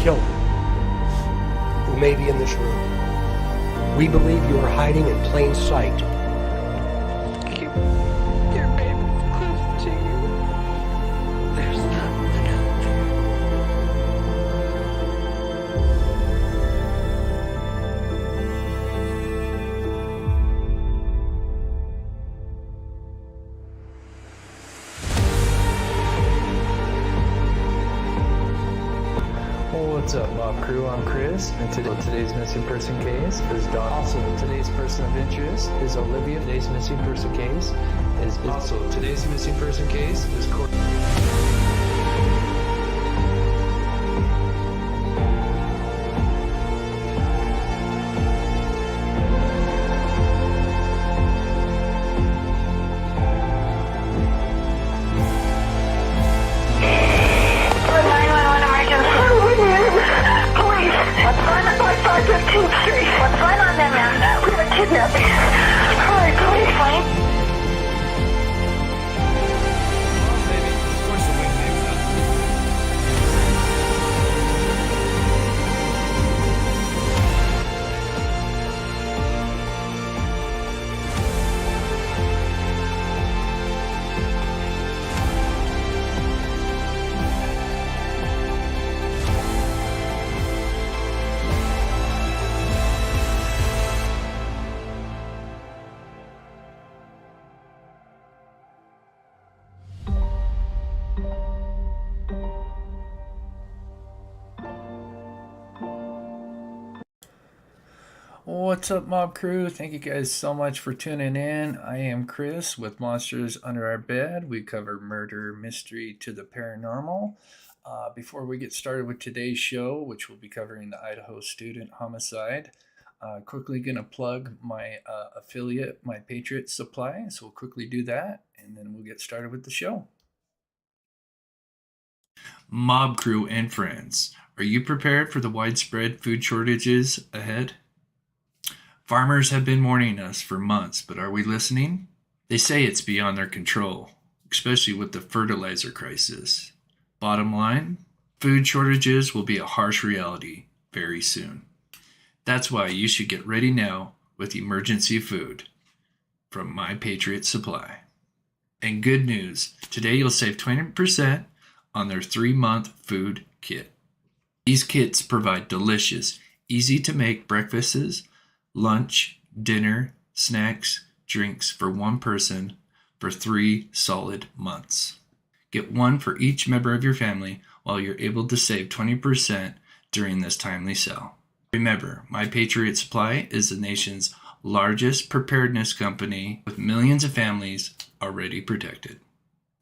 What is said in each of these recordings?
killer who may be in this room. We believe you are hiding in plain sight. Keep your babies close to you. There's not one out there. What's up, Mob Crew? I'm Chris, and today's missing person case is Don. Also, today's person of interest is Olivia. Today's missing person case is Corey. What's going on there, ma'am? We have a kidnapping. Hurry, please, please. What's up, Mob Crew? Thank you guys so much for tuning in. I am Chris with Monsters Under Our Bed. We cover murder, mystery to the paranormal. Before we get started with today's show, which will be covering the Idaho Student Homicide, quickly going to plug my affiliate, My Patriot Supply. So we'll quickly do that, and then we'll get started with the show. Mob Crew and friends, are you prepared for the widespread food shortages ahead? Farmers have been warning us for months, but are we listening? They say it's beyond their control, especially with the fertilizer crisis. Bottom line, food shortages will be a harsh reality very soon. That's why you should get ready now with emergency food from My Patriot Supply. And good news, today you'll save 20% on their 3-month food kit. These kits provide delicious, easy-to-make breakfasts, lunch, dinner, snacks, drinks for one person for 3 solid months. Get one for each member of your family while you're able to save 20% during this timely sale. Remember, My Patriot Supply is the nation's largest preparedness company with millions of families already protected.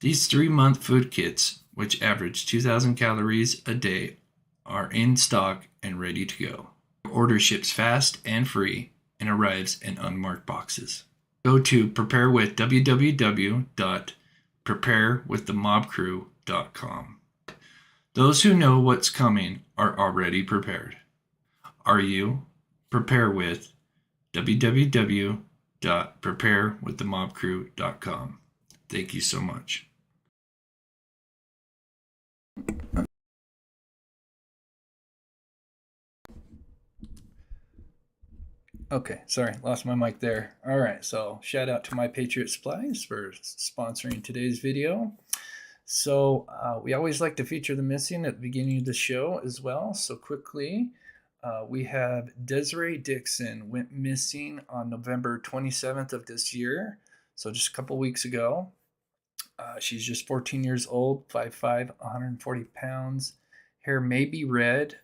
These 3-month food kits, which average 2,000 calories a day, are in stock and ready to go. Order ships fast and free and arrives in unmarked boxes. Go to preparewithwww.preparewiththemobcrew.com. Those who know what's coming are already prepared. Are you? Prepare with www.preparewiththemobcrew.com. Thank you so much. Okay, sorry, lost my mic there. All right, so shout out to My Patriot Supplies for sponsoring today's video. So we always like to feature the missing at the beginning of the show as well. So quickly, we have Desiree Dixon went missing on November 27th of this year. So just a couple weeks ago. She's just 14 years old, 5'5", 140 pounds. Hair may be red,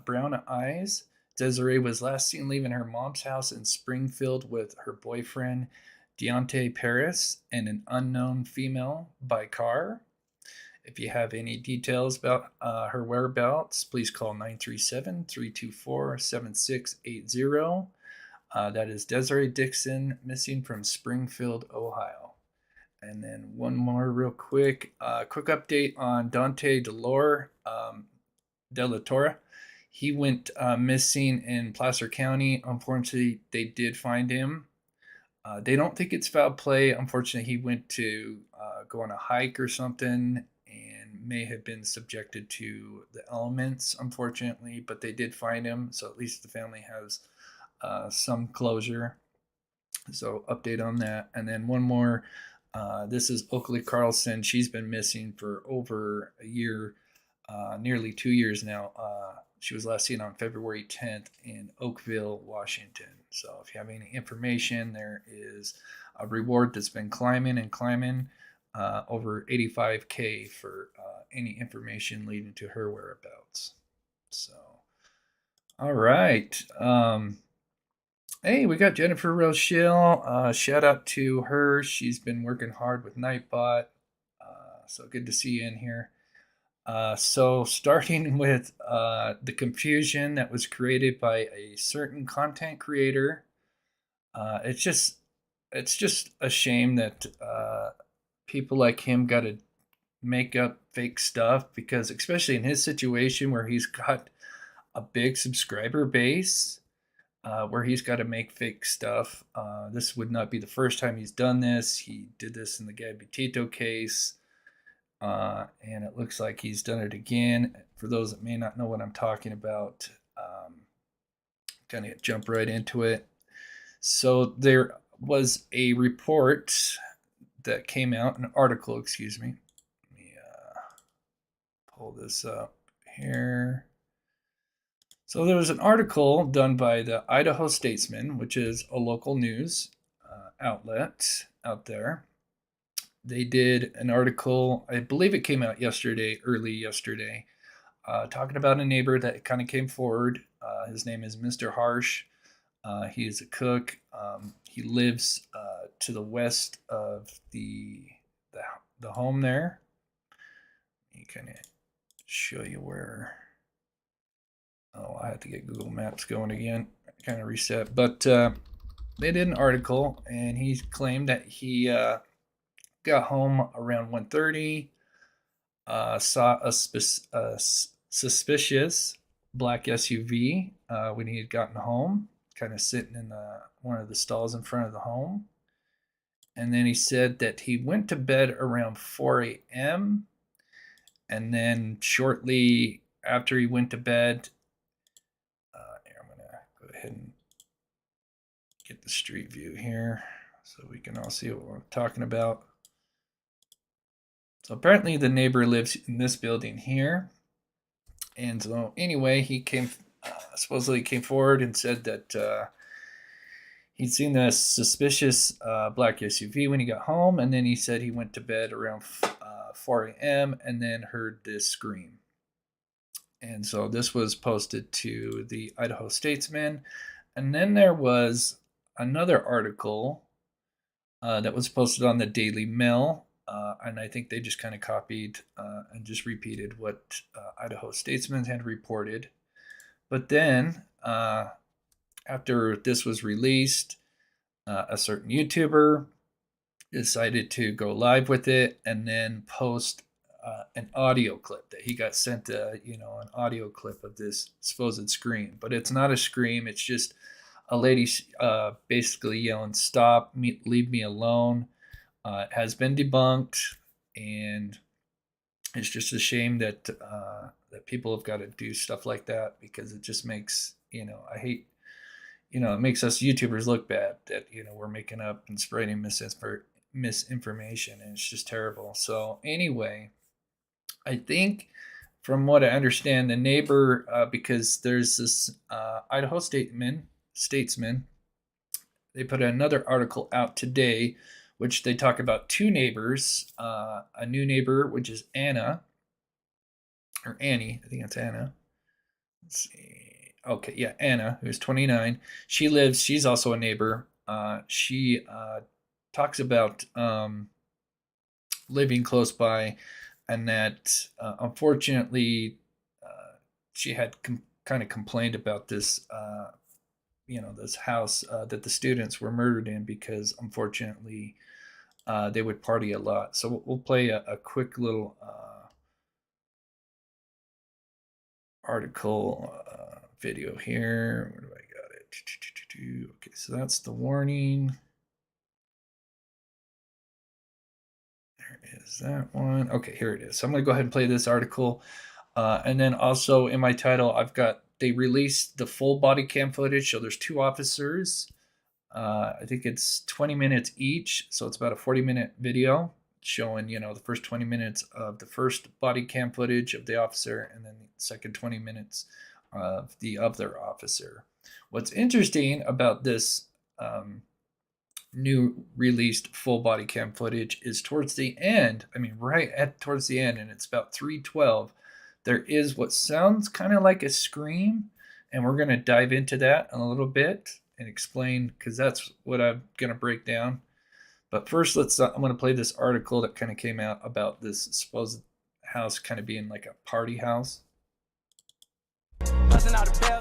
brown eyes. Desiree was last seen leaving her mom's house in Springfield with her boyfriend, Deontay Paris, and an unknown female by car. If you have any details about her whereabouts, please call 937-324-7680. That is Desiree Dixon, missing from Springfield, Ohio. And then one more real quick update on Dante De La Torre. He went missing in Placer County. Unfortunately, they did find him. They don't think it's foul play. Unfortunately, he went to go on a hike or something, and and may have been subjected to the elements, unfortunately, but they did find him, so at least the family has some closure. So update on that. And then one more. This is Oakley Carlson. She's been missing for over a year, nearly 2 years now. She was last seen on February 10th in Oakville, Washington. So if you have any information, there is a reward that's been climbing and climbing, over $85K for any information leading to her whereabouts. So, all right. Hey, we got Jennifer Rochelle. Shout out to her. She's been working hard with Nightbot. So good to see you in here. So starting with the confusion that was created by a certain content creator. It's just a shame that people like him got to make up fake stuff, because especially in his situation where he's got a big subscriber base, where he's got to make fake stuff. This would not be the first time he's done this. He did this in the Gabby Tito case, and it looks like he's done it again. For those that may not know what I'm talking about, gonna jump right into it. So there was a report that came out, an article, excuse me. Let me pull this up here. So there was an article done by the Idaho Statesman, which is a local news outlet out there. They did an article, I believe it came out yesterday, early yesterday, talking about a neighbor that kind of came forward. His name is Mr. Harsh. He is a cook. He lives to the west of the home there. Let me kind of show you where. Oh, I have to get Google Maps going again. Kind of reset. But they did an article, and he claimed that he got home around 1:30, saw a suspicious black SUV when he had gotten home, kind of sitting in one of the stalls in front of the home. And then he said that he went to bed around 4 a.m. And then shortly after he went to bed, I'm going to go ahead and get the street view here so we can all see what we're talking about. So apparently the neighbor lives in this building here. And so anyway, he supposedly came forward and said that he'd seen the suspicious black SUV when he got home, and then he said he went to bed around 4 a.m. and then heard this scream. And so this was posted to the Idaho Statesman. And then there was another article that was posted on the Daily Mail. And I think they just kind of copied and just repeated what Idaho Statesman had reported. But then after this was released, a certain YouTuber decided to go live with it and then post an audio clip that he got sent, an audio clip of this supposed scream. But it's not a scream. It's just a lady basically yelling, "Stop, leave me alone." It has been debunked, and it's just a shame that that people have got to do stuff like that, because it just makes, I hate, it makes us YouTubers look bad that, we're making up and spreading misinformation, and it's just terrible. So anyway, I think from what I understand, the neighbor, because there's this Idaho Statesman, they put another article out today, which they talk about two neighbors, a new neighbor, which is Annie, I think it's Anna. Let's see. Okay, yeah, Anna, who's 29. She's also a neighbor. She talks about living close by, and that unfortunately she had kind of complained about this, this house that the students were murdered in, because unfortunately they would party a lot. So we'll play a quick little article video here. Where do I got it? Okay, so that's the warning. There is that one. Okay, here it is. So I'm going to go ahead and play this article. And then also in my title, they released the full body cam footage. So there's 2 officers. I think it's 20 minutes each. So it's about a 40-minute video showing, the first 20 minutes of the first body cam footage of the officer, and then the second 20 minutes of the other officer. What's interesting about this new released full body cam footage is towards the end, towards the end, and it's about 3:12, there is what sounds kind of like a scream, and we're going to dive into that in a little bit and explain, because that's what I'm going to break down. But first, I'm going to play this article that kind of came out about this supposed house kind of being like a party house.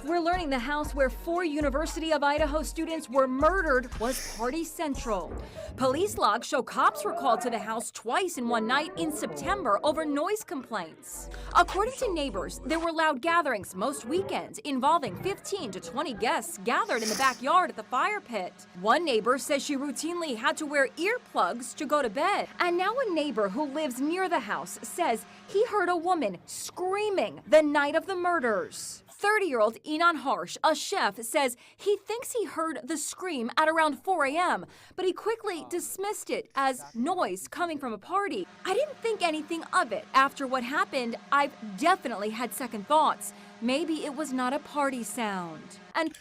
We're learning the house where 4 University of Idaho students were murdered was party central. Police logs show cops were called to the house twice in one night in September over noise complaints. According to neighbors, there were loud gatherings most weekends involving 15 to 20 guests gathered in the backyard at the fire pit. One neighbor says she routinely had to wear earplugs to go to bed. And now a neighbor who lives near the house says he heard a woman screaming the night of the murders. 30-year-old Enon Harsh, a chef, says he thinks he heard the scream at around 4 a.m., but he quickly dismissed it as noise coming from a party. I didn't think anything of it. After what happened, I've definitely had second thoughts. Maybe it was not a party sound. And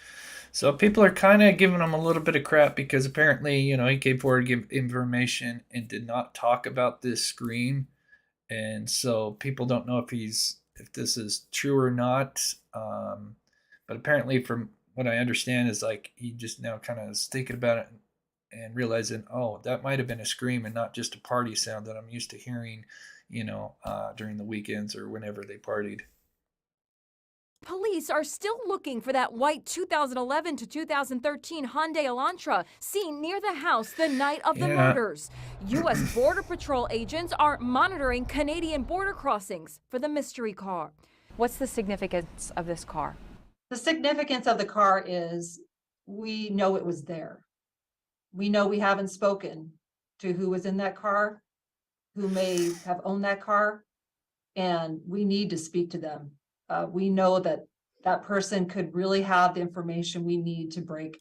so people are kind of giving him a little bit of crap because apparently, he came forward to give information and did not talk about this scream. And so people don't know if this is true or not. But apparently, from what I understand, is like he just now kind of is thinking about it and realizing, oh, that might have been a scream and not just a party sound that I'm used to hearing, during the weekends or whenever they partied. police are still looking for that white 2011 to 2013 Hyundai Elantra seen near the house the night of the murders. U.S. Border Patrol agents are monitoring Canadian border crossings for the mystery car. What's the significance of this car? The significance of the car is we know it was there. We know we haven't spoken to who was in that car, who may have owned that car, and we need to speak to them. We know that that person could really have the information we need to break.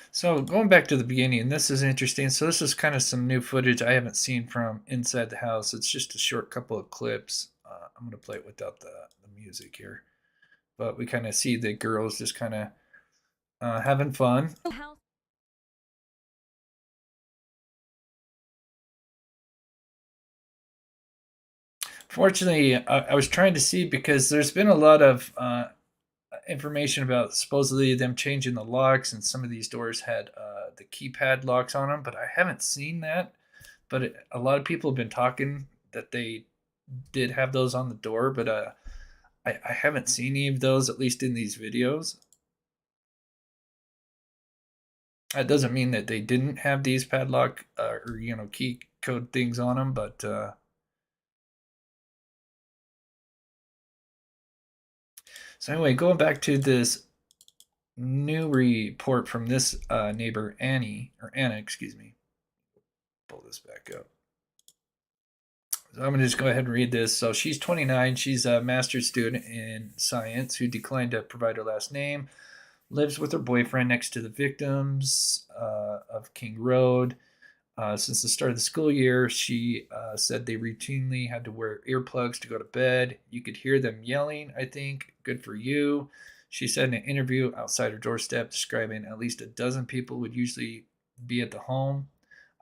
So going back to the beginning, this is interesting. So this is kind of some new footage I haven't seen from inside the house. It's just a short couple of clips. I'm going to play it without the music here. But we kind of see the girls just kind of having fun. Fortunately, I was trying to see because there's been a lot of information about supposedly them changing the locks, and some of these doors had the keypad locks on them, but I haven't seen that. But a lot of people have been talking that they did have those on the door, but I haven't seen any of those, at least in these videos. That doesn't mean that they didn't have these padlock or key code things on them, but so anyway, going back to this new report from this neighbor, Anna, excuse me. Pull this back up. So I'm going to just go ahead and read this. So she's 29. She's a master's student in science who declined to provide her last name. Lives with her boyfriend next to the victims of King Road. Since the start of the school year, she said they routinely had to wear earplugs to go to bed. You could hear them yelling, I think. Good for you. She said in an interview outside her doorstep, describing at least a dozen people would usually be at the home.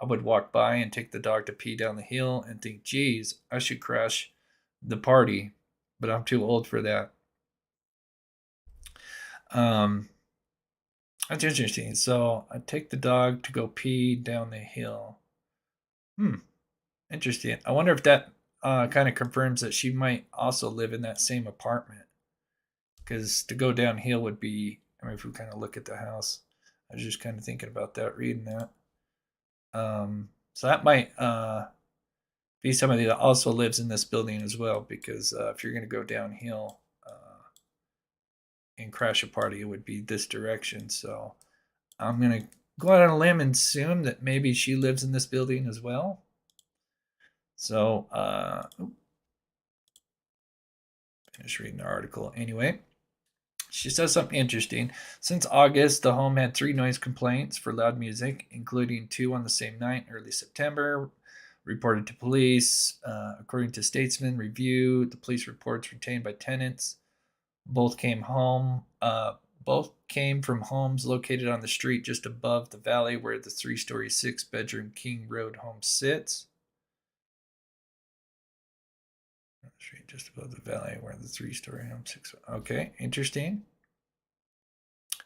I would walk by and take the dog to pee down the hill and think, geez, I should crash the party, but I'm too old for that. That's interesting. So I take the dog to go pee down the hill. Interesting. I wonder if that kind of confirms that she might also live in that same apartment. Because to go downhill would be, if we kind of look at the house, I was just kind of thinking about that, reading that. So that might be somebody that also lives in this building as well, because if you're going to go downhill and crash a party, it would be this direction. So I'm going to go out on a limb and assume that maybe she lives in this building as well. So, finish reading the article anyway. She says something interesting. Since August, the home had 3 noise complaints for loud music, including 2 on the same night, early September, reported to police. According to Statesman Review, the police reports retained by tenants. Both came from homes located on the street just above the valley where the 3-story, 6-bedroom King Road home sits. Street just above the valley where the 3-story home sits. Okay, interesting.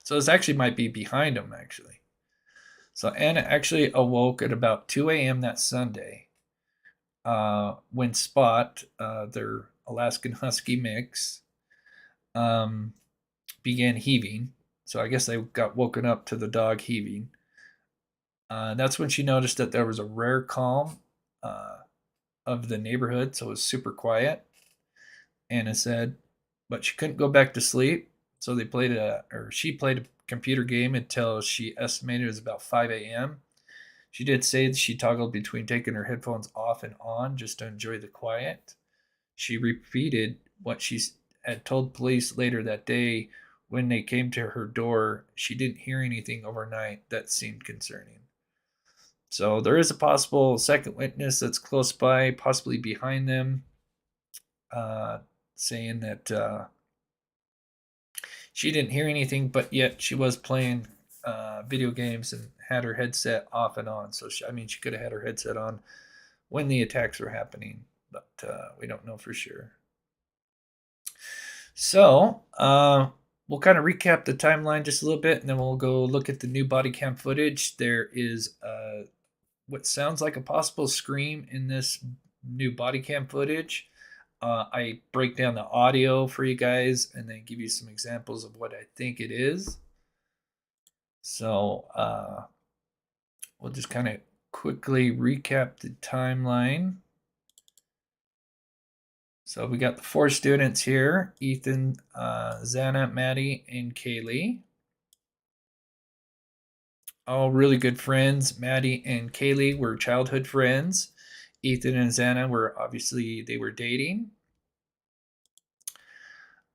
So this actually might be behind them, actually. So Anna actually awoke at about 2 a.m. that Sunday when Spot, their Alaskan Husky mix, began heaving. So I guess they got woken up to the dog heaving. That's when she noticed that there was a rare calm of the neighborhood, so it was super quiet. Anna said, but she couldn't go back to sleep, so she played a computer game until she estimated it was about 5 a.m. She did say that she toggled between taking her headphones off and on just to enjoy the quiet. She repeated what she had told police later that day when they came to her door. She didn't hear anything overnight that seemed concerning. So there is a possible second witness that's close by, possibly behind them, saying that she didn't hear anything, but yet she was playing video games and had her headset off and on. So she could have had her headset on when the attacks were happening, but we don't know for sure. So we'll kind of recap the timeline just a little bit, and then we'll go look at the new body cam footage. There is what sounds like a possible scream in this new body cam footage. I break down the audio for you guys and then give you some examples of what I think it is. So we'll just kind of quickly recap the timeline. So we got the 4 students here: Ethan, Xana, Maddie, and Kaylee. All really good friends. Maddie and Kaylee were childhood friends. Ethan and Xana were dating.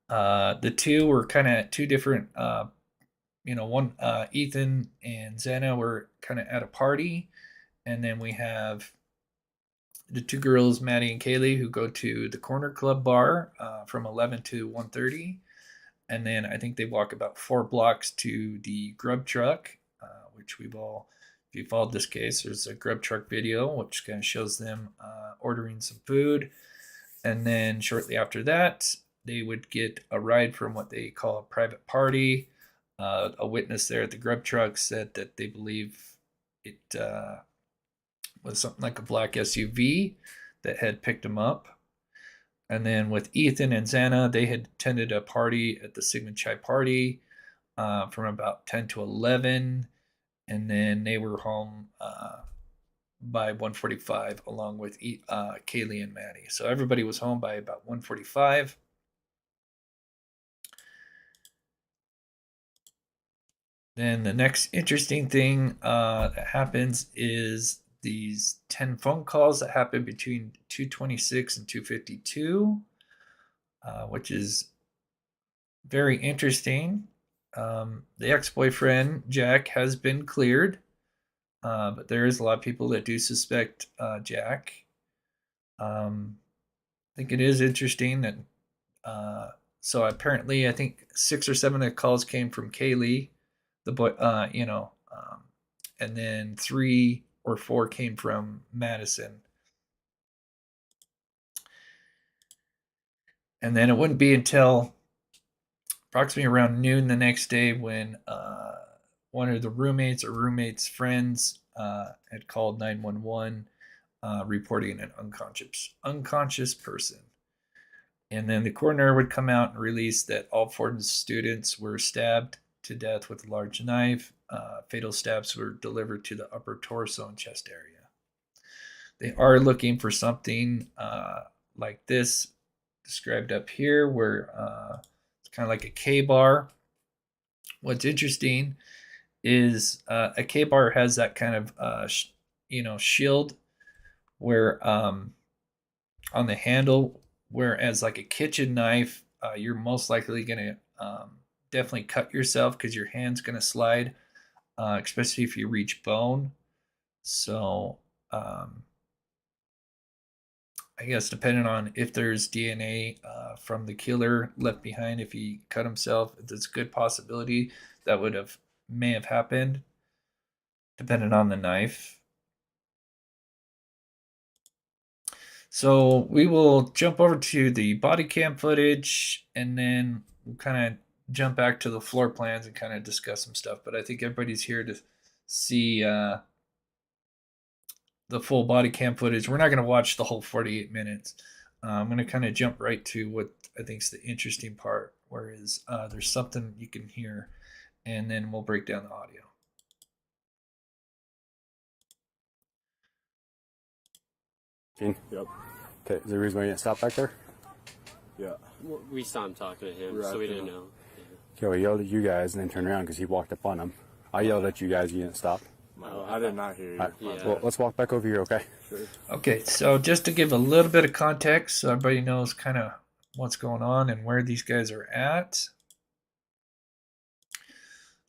The two were kind of two different, Ethan and Xana were kind of at a party. And then we have the 2 girls, Maddie and Kaylee, who go to the Corner Club bar from 11 to 1:30. And then I think they walk about 4 blocks to the grub truck, which if you followed this case, there's a grub truck video, which kind of shows them ordering some food. And then shortly after that, they would get a ride from what they call a private party. A witness there at the grub truck said that they believe it was something like a black SUV that had picked them up. And then with Ethan and Xana, they had attended a party at the Sigma Chi party from about 10 to 11. And then they were home by 1:45 along with Kaylee and Maddie. So everybody was home by about 1:45. Then the next interesting thing that happens is these 10 phone calls that happened between 2:26 and 2:52, which is very interesting. The ex-boyfriend, Jack, has been cleared, but there is a lot of people that do suspect Jack. I think it is interesting that so apparently I think 6 or 7 of the calls came from Kaylee, the boy, and then 3 or 4 came from Madison. And then it wouldn't be until approximately around noon the next day when one of the roommates' friends had called 911 reporting an unconscious person. And then the coroner would come out and release that all 4 students were stabbed to death with a large knife. Fatal stabs were delivered to the upper torso and chest area. They are looking for something like this described up here, where it's kind of like a K-bar. What's interesting is a K-bar has that kind of shield where on the handle, whereas like a kitchen knife, you're most likely going to definitely cut yourself because your hand's going to slide, especially if you reach bone. So I guess depending on if there's DNA from the killer left behind, if he cut himself, there's a good possibility that may have happened, depending on the knife. So we will jump over to the body cam footage, and then we'll kind of jump back to the floor plans and kind of discuss some stuff. But I think everybody's here to see the full body cam footage. We're not going to watch the whole 48 minutes. I'm going to kind of jump right to what I think is the interesting part, whereas there's something you can hear, and then we'll break down the audio. Yep. Okay, is there a reason why you didn't stop back there? Yeah. We saw him talking to him, Right, so we didn't know. Okay, well, he yelled at you guys and then turned around because he walked up on him. I yelled at you guys, you didn't stop. No, I did not hear you. All right, Yeah. well, let's walk back over here, okay? Sure. Okay, so just to give a little bit of context so everybody knows kind of what's going on and where these guys are at. So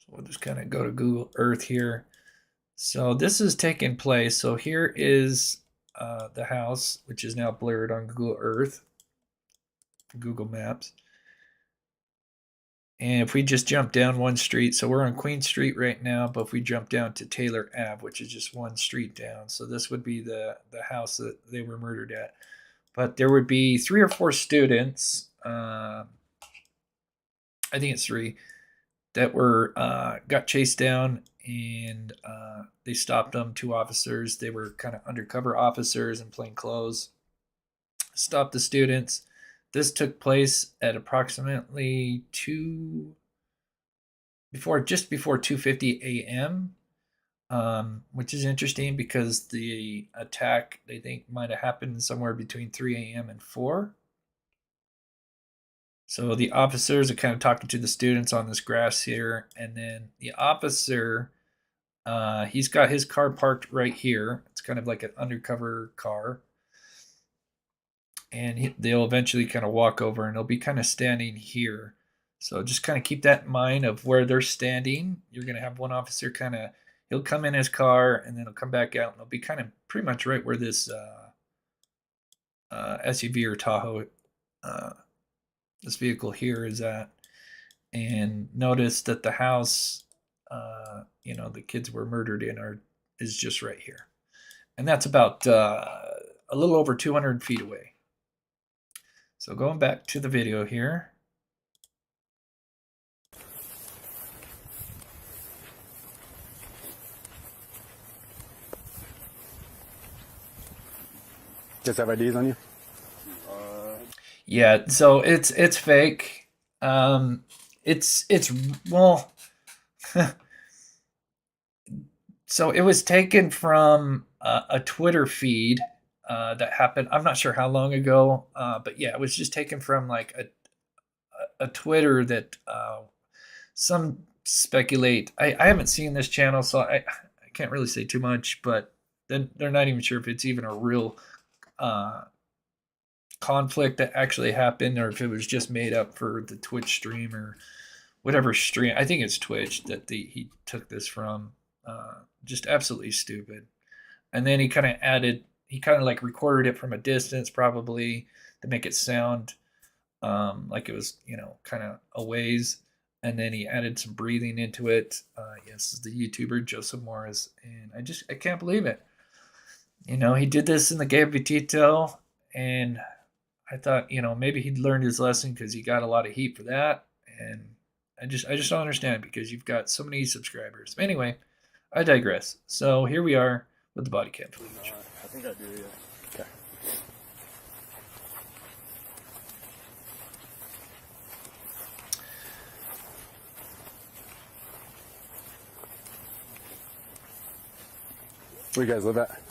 we'll just kind of go to Google Earth here. So this is taking place. So here is the house, which is now blurred on Google Earth, Google Maps. And if we just jump down one street, so we're on Queen Street right now, but if we jump down to Taylor Ave, which is just one street down, so this would be the house that they were murdered at. But there would be 3 or 4 students, I think it's 3, that were got chased down, and they stopped them. 2 officers, they were kind of undercover officers in plain clothes, stopped the students. This took place at approximately just before 2:50 a.m., which is interesting because the attack, they think, might have happened somewhere between 3 a.m. and 4. So the officers are kind of talking to the students on this grass here, and then the officer, he's got his car parked right here. It's kind of like an undercover car. And they'll eventually kind of walk over, and they'll be kind of standing here. So just kind of keep that in mind of where they're standing. You're going to have one officer he'll come in his car, and then he'll come back out, and he'll be kind of pretty much right where this SUV or Tahoe, this vehicle here is at. And notice that the house, the kids were murdered in is just right here. And that's about a little over 200 feet away. So going back to the video here. Just have IDs on you? Yeah, so it's fake. It's well. So it was taken from a Twitter feed that happened. I'm not sure how long ago, but yeah, it was just taken from like a Twitter that some speculate. I haven't seen this channel, so I can't really say too much. But then they're not even sure if it's even a real conflict that actually happened, or if it was just made up for the Twitch stream or whatever stream. I think it's Twitch that he took this from. Just absolutely stupid. And then he kind of like recorded it from a distance, probably to make it sound like it was, kind of a ways. And then he added some breathing into it. Yes, this is the YouTuber Joseph Morris, and I can't believe it. He did this in the Gabitito, and I thought, maybe he'd learned his lesson because he got a lot of heat for that. And I just don't understand, because you've got so many subscribers. Anyway, I digress. So here we are with the body cam footage. I think I do, yeah. Okay. Where you guys live at?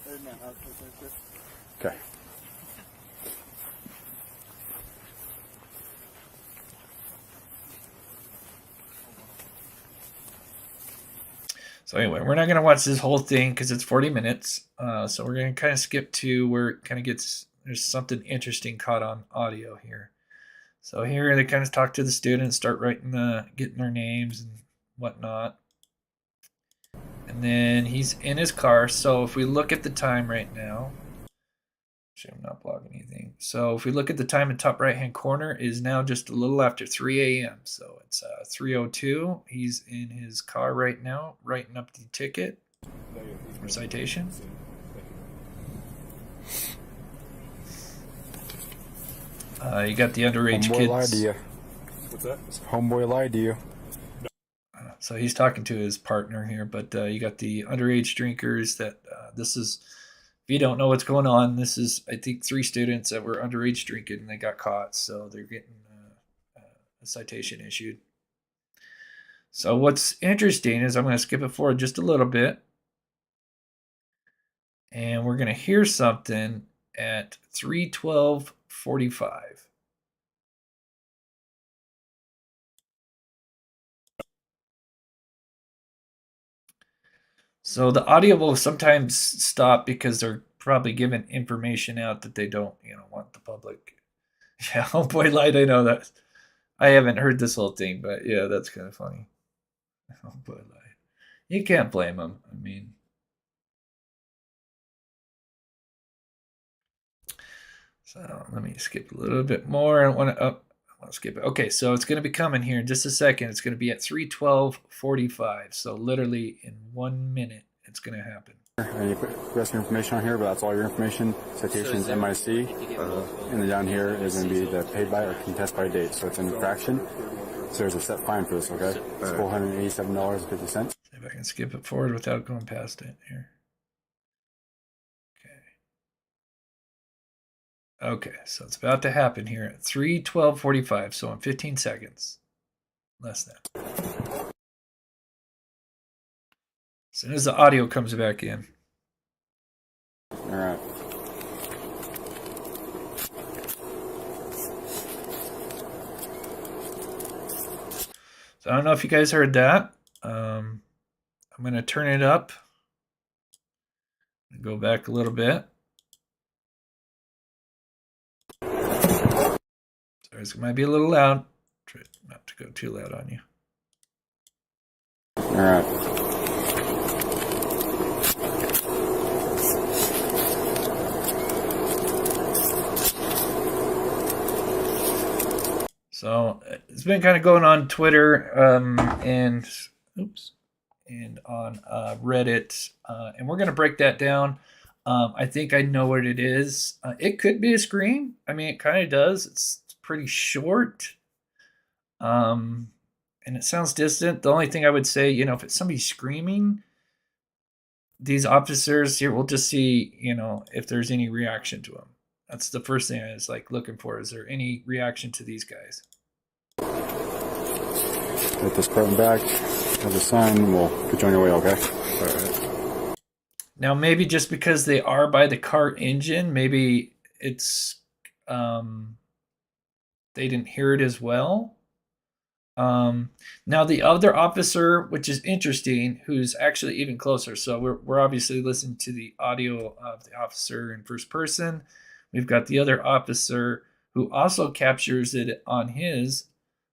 There's my house right there. Okay. So anyway, we're not going to watch this whole thing because it's 40 minutes. So we're going to kind of skip to where it kind of gets, there's something interesting caught on audio here. So here they kind of talk to the students, start writing, getting their names and whatnot. And then he's in his car. So if we look at the time right now, actually I'm not blogging anything. So if we look at the time in top right-hand corner, it is now just a little after 3 a.m. So it's 3:02. He's in his car right now, writing up the ticket or citation. You got the underage Homeboy kids. lied to you. What's that? Homeboy lied to you. So he's talking to his partner here, but you got the underage drinkers that this is, if you don't know what's going on, this is, I think, 3 students that were underage drinking and they got caught. So they're getting a citation issued. So what's interesting is I'm going to skip it forward just a little bit. And we're going to hear something at 3:12:45. So the audio will sometimes stop because they're probably giving information out that they don't, want the public. Yeah, oh boy, light. I know that. I haven't heard this whole thing, but yeah, that's kind of funny. Oh boy, light. You can't blame them. I mean, so let me skip a little bit more. I want to skip it. Okay, so it's going to be coming here in just a second. It's going to be at 3:12:45. So literally in 1 minute, it's going to happen. And you put rest of your information on here, but that's all your information. Citations MIC. And then down here is going to be the paid by or contest by date. So it's an infraction. So there's a set fine for this, okay? It's $487.50. See if I can skip it forward without going past it here. Okay, so it's about to happen here at 3:12:45, so in 15 seconds. Less than. As soon as the audio comes back in. All right. So I don't know if you guys heard that. I'm going to turn it up. Go back a little bit. Sorry, it might be a little loud. Try not to go too loud on you. All right. So it's been kind of going on Twitter and on Reddit, and we're going to break that down. I think I know what it is. It could be a scream. I mean, it kind of does. It's pretty short, and it sounds distant. The only thing I would say, if it's somebody screaming, these officers here will just see, if there's any reaction to them. That's the first thing I was looking for. Is there any reaction to these guys? Put this curtain back. Have a sign. We'll get you on your way, okay? All right. Now, maybe just because they are by the car engine, maybe it's they didn't hear it as well. Now, the other officer, which is interesting, who's actually even closer. So we're obviously listening to the audio of the officer in first person. We've got the other officer who also captures it on his,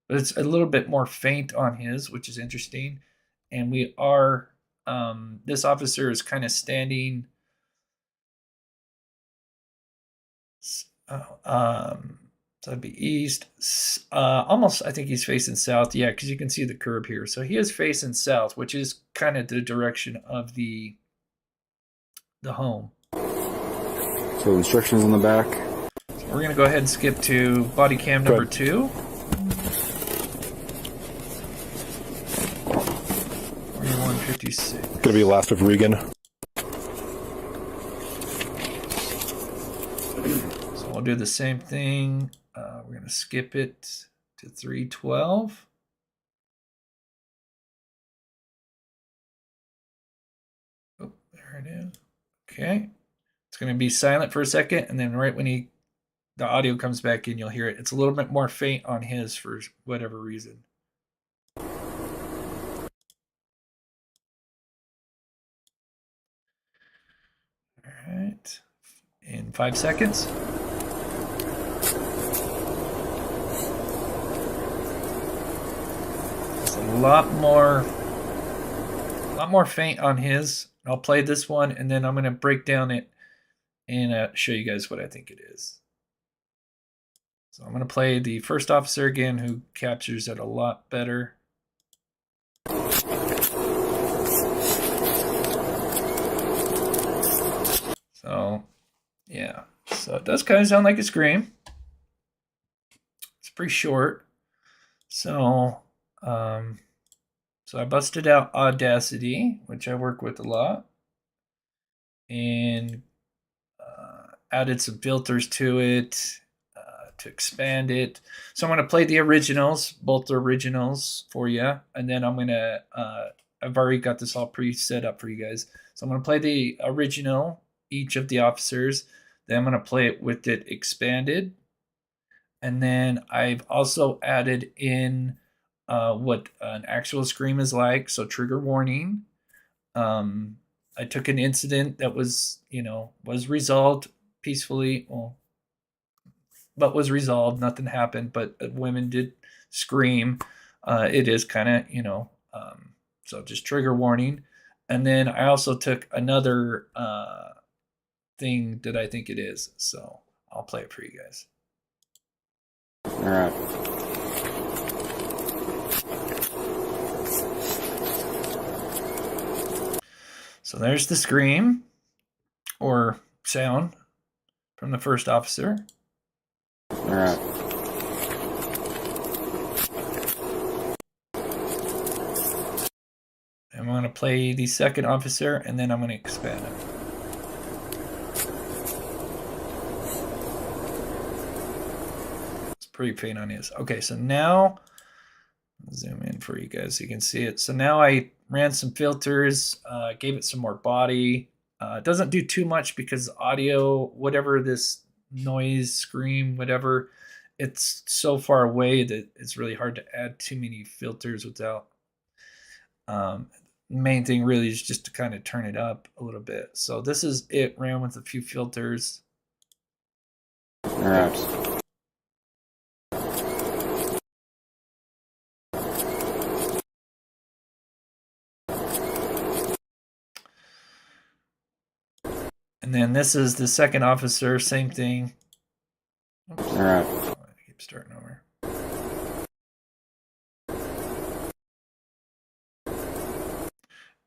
but it's a little bit more faint on his, which is interesting. And we are, this officer is kind of standing, so that'd be east, almost, I think he's facing south. Yeah, because you can see the curb here. So he is facing south, which is kind of the direction of the home. So instructions on the back. So we're going to go ahead and skip to body cam number 2. 4156. Gonna be last of Regan. So we'll do the same thing. We're going to skip it to 3:12. Oh, there it is. Okay. It's going to be silent for a second, and then right when the audio comes back in, you'll hear it. It's a little bit more faint on his for whatever reason. All right. In 5 seconds. It's a lot more faint on his. I'll play this one and then I'm going to break down it and show you guys what I think it is. So I'm going to play the first officer again who captures it a lot better. So, yeah. So it does kind of sound like a scream. It's pretty short. So, so I busted out Audacity, which I work with a lot, and added some filters to it to expand it. So I'm going to play the originals, both the originals for you, and then I'm going to, I've already got this all pre-set up for you guys. So I'm going to play the original, each of the officers. Then I'm going to play it with it expanded. And then I've also added in what an actual scream is like. So trigger warning. I took an incident that was, was resolved peacefully. Well, but was resolved. Nothing happened, but women did scream. It is kind of, so just trigger warning. And then I also took another thing that I think it is. So I'll play it for you guys. All right. So there's the scream or sound from the first officer. All right. I'm going to play the second officer and then I'm going to expand it. It's pretty faint on his. Okay, so now I'll zoom in for you guys so you can see it. So now I ran some filters, gave it some more body. It doesn't do too much because audio, whatever this noise, scream, whatever, it's so far away that it's really hard to add too many filters without. Main thing really is just to kind of turn it up a little bit. So this is it, ran with a few filters. All right. And then this is the second officer, same thing. Oops. All right. Oh, I keep starting over.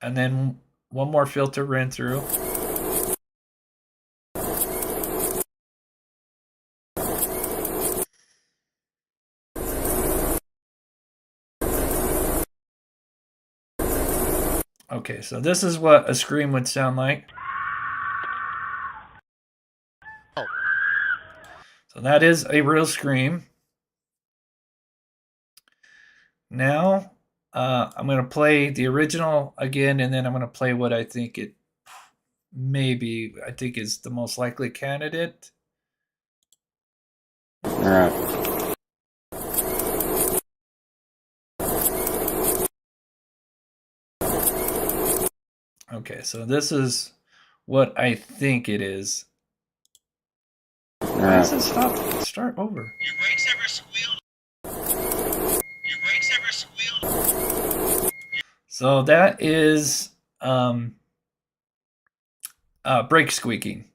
And then one more filter ran through. Okay, so this is what a scream would sound like. So that is a real scream. Now, I'm going to play the original again, and then I'm going to play what I think it maybe, I think is the most likely candidate. All right. Okay, so this is what I think it is. Why does it start over? Your brakes ever squealed? Your brakes ever squealed? So that is brake squeaking.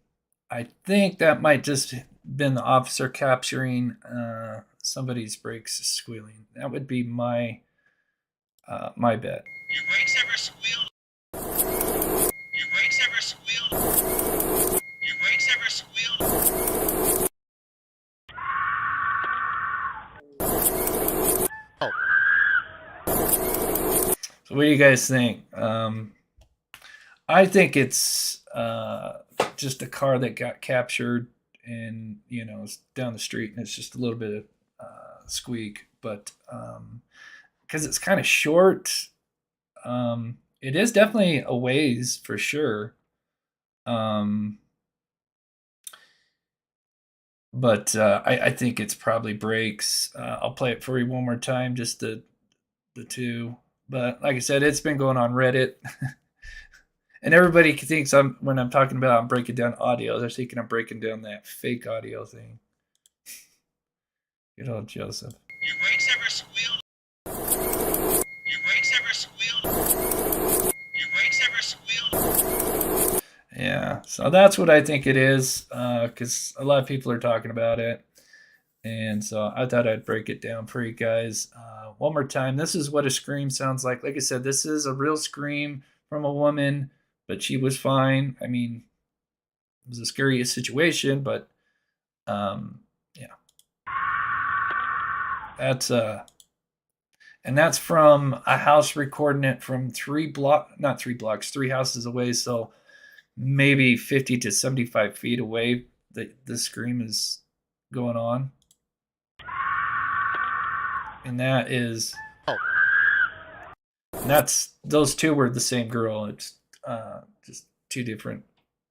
I think that might just been the officer capturing somebody's brakes squealing. That would be my my bet. Your brakes ever squealed? Your brakes ever squealed? Your brakes ever squealed? So what do you guys think? I think it's just a car that got captured and, it's down the street and it's just a little bit of squeak. But because it's kind of short, it is definitely a ways for sure. But I think it's probably brakes. I'll play it for you one more time, just the two. But like I said, it's been going on Reddit. And everybody thinks when I'm talking about I'm breaking down audio, they're thinking I'm breaking down that fake audio thing. Good old Joseph. Your brakes ever squealed? Your brakes ever squealed? Your brakes ever squealed? Yeah, so that's what I think it is, because a lot of people are talking about it. And so I thought I'd break it down for you guys. One more time, this is what a scream sounds like. Like I said, this is a real scream from a woman, but she was fine. I mean, it was a scary situation, but yeah. That's and that's from a house recording it from 3 houses away. So maybe 50 to 75 feet away. The scream is going on. And that is, and that's, those two were the same girl. It's just two different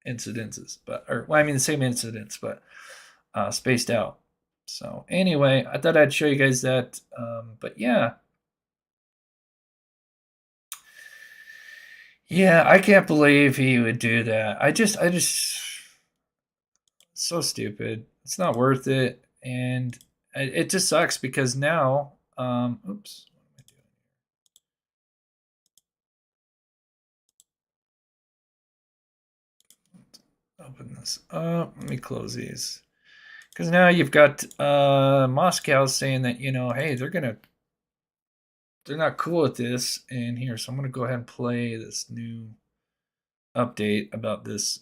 incidences, the same incidents, but spaced out. So anyway, I thought I'd show you guys that. But yeah. Yeah, I can't believe he would do that. I just, so stupid. It's not worth it. And it just sucks because now, oops. Open this up. Let me close these. Because now you've got Moscow saying that, hey, they're not cool with this. And here, so I'm going to go ahead and play this new update about this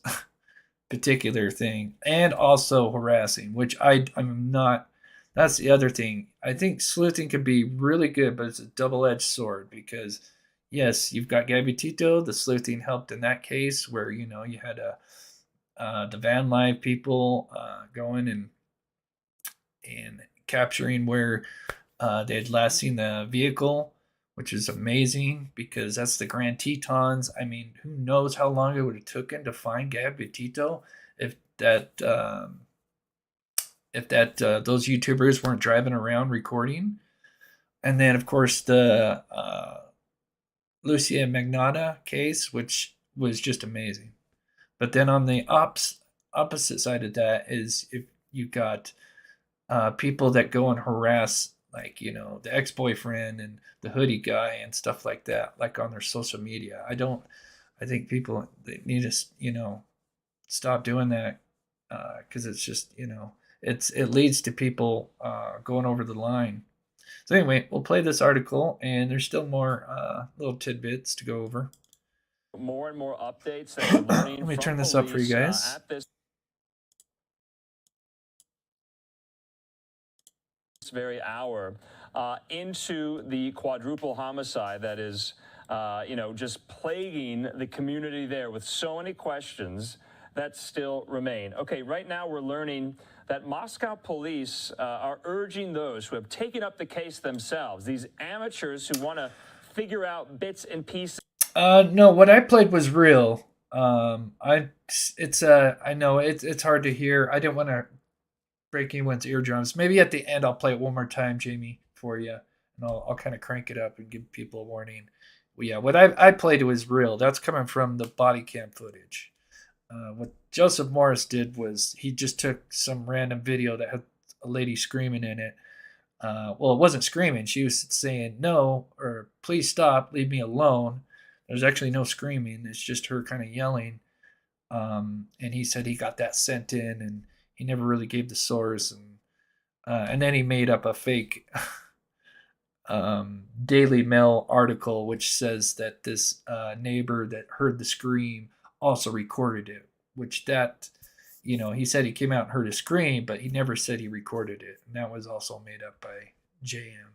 particular thing. And also harassing, which I'm not. That's the other thing. I think sleuthing can be really good, but it's a double-edged sword because, yes, you've got Gabby Tito. The sleuthing helped in that case where, you had the van life people going and capturing where they had last seen the vehicle, which is amazing because that's the Grand Tetons. I mean, who knows how long it would have taken to find Gabby Tito if those YouTubers weren't driving around recording. And then, of course, the Lucia Magnata case, which was just amazing. But then on the opposite side of that is if you got people that go and harass, like, the ex-boyfriend and the hoodie guy and stuff like that, like on their social media. I think people, they need to, stop doing that because it's just, it leads to people going over the line. So anyway, we'll play this article and there's still more little tidbits to go over. More and more updates that we're learning. Let me turn this up for you guys. At this very hour into the quadruple homicide that is, just plaguing the community there with so many questions that still remain. Okay, right now we're learning that Moscow police are urging those who have taken up the case themselves, these amateurs who want to figure out bits and pieces. No, what I played was real. I know it's hard to hear. I didn't want to break anyone's eardrums. Maybe at the end I'll play it one more time, Jamie, for you, and I'll kind of crank it up and give people a warning. Well, yeah, what I played was real. That's coming from the Bodycam footage. What Joseph Morris did was he just took some random video that had a lady screaming in it. Well, it wasn't screaming. She was saying no, or please stop, leave me alone. There's actually no screaming. It's just her kind of yelling. And he said he got that sent in, and he never really gave the source. And then he made up a fake Daily Mail article, which says that this neighbor that heard the scream also recorded it, which he said he came out and heard a scream, but he never said he recorded it. And that was also made up by JM.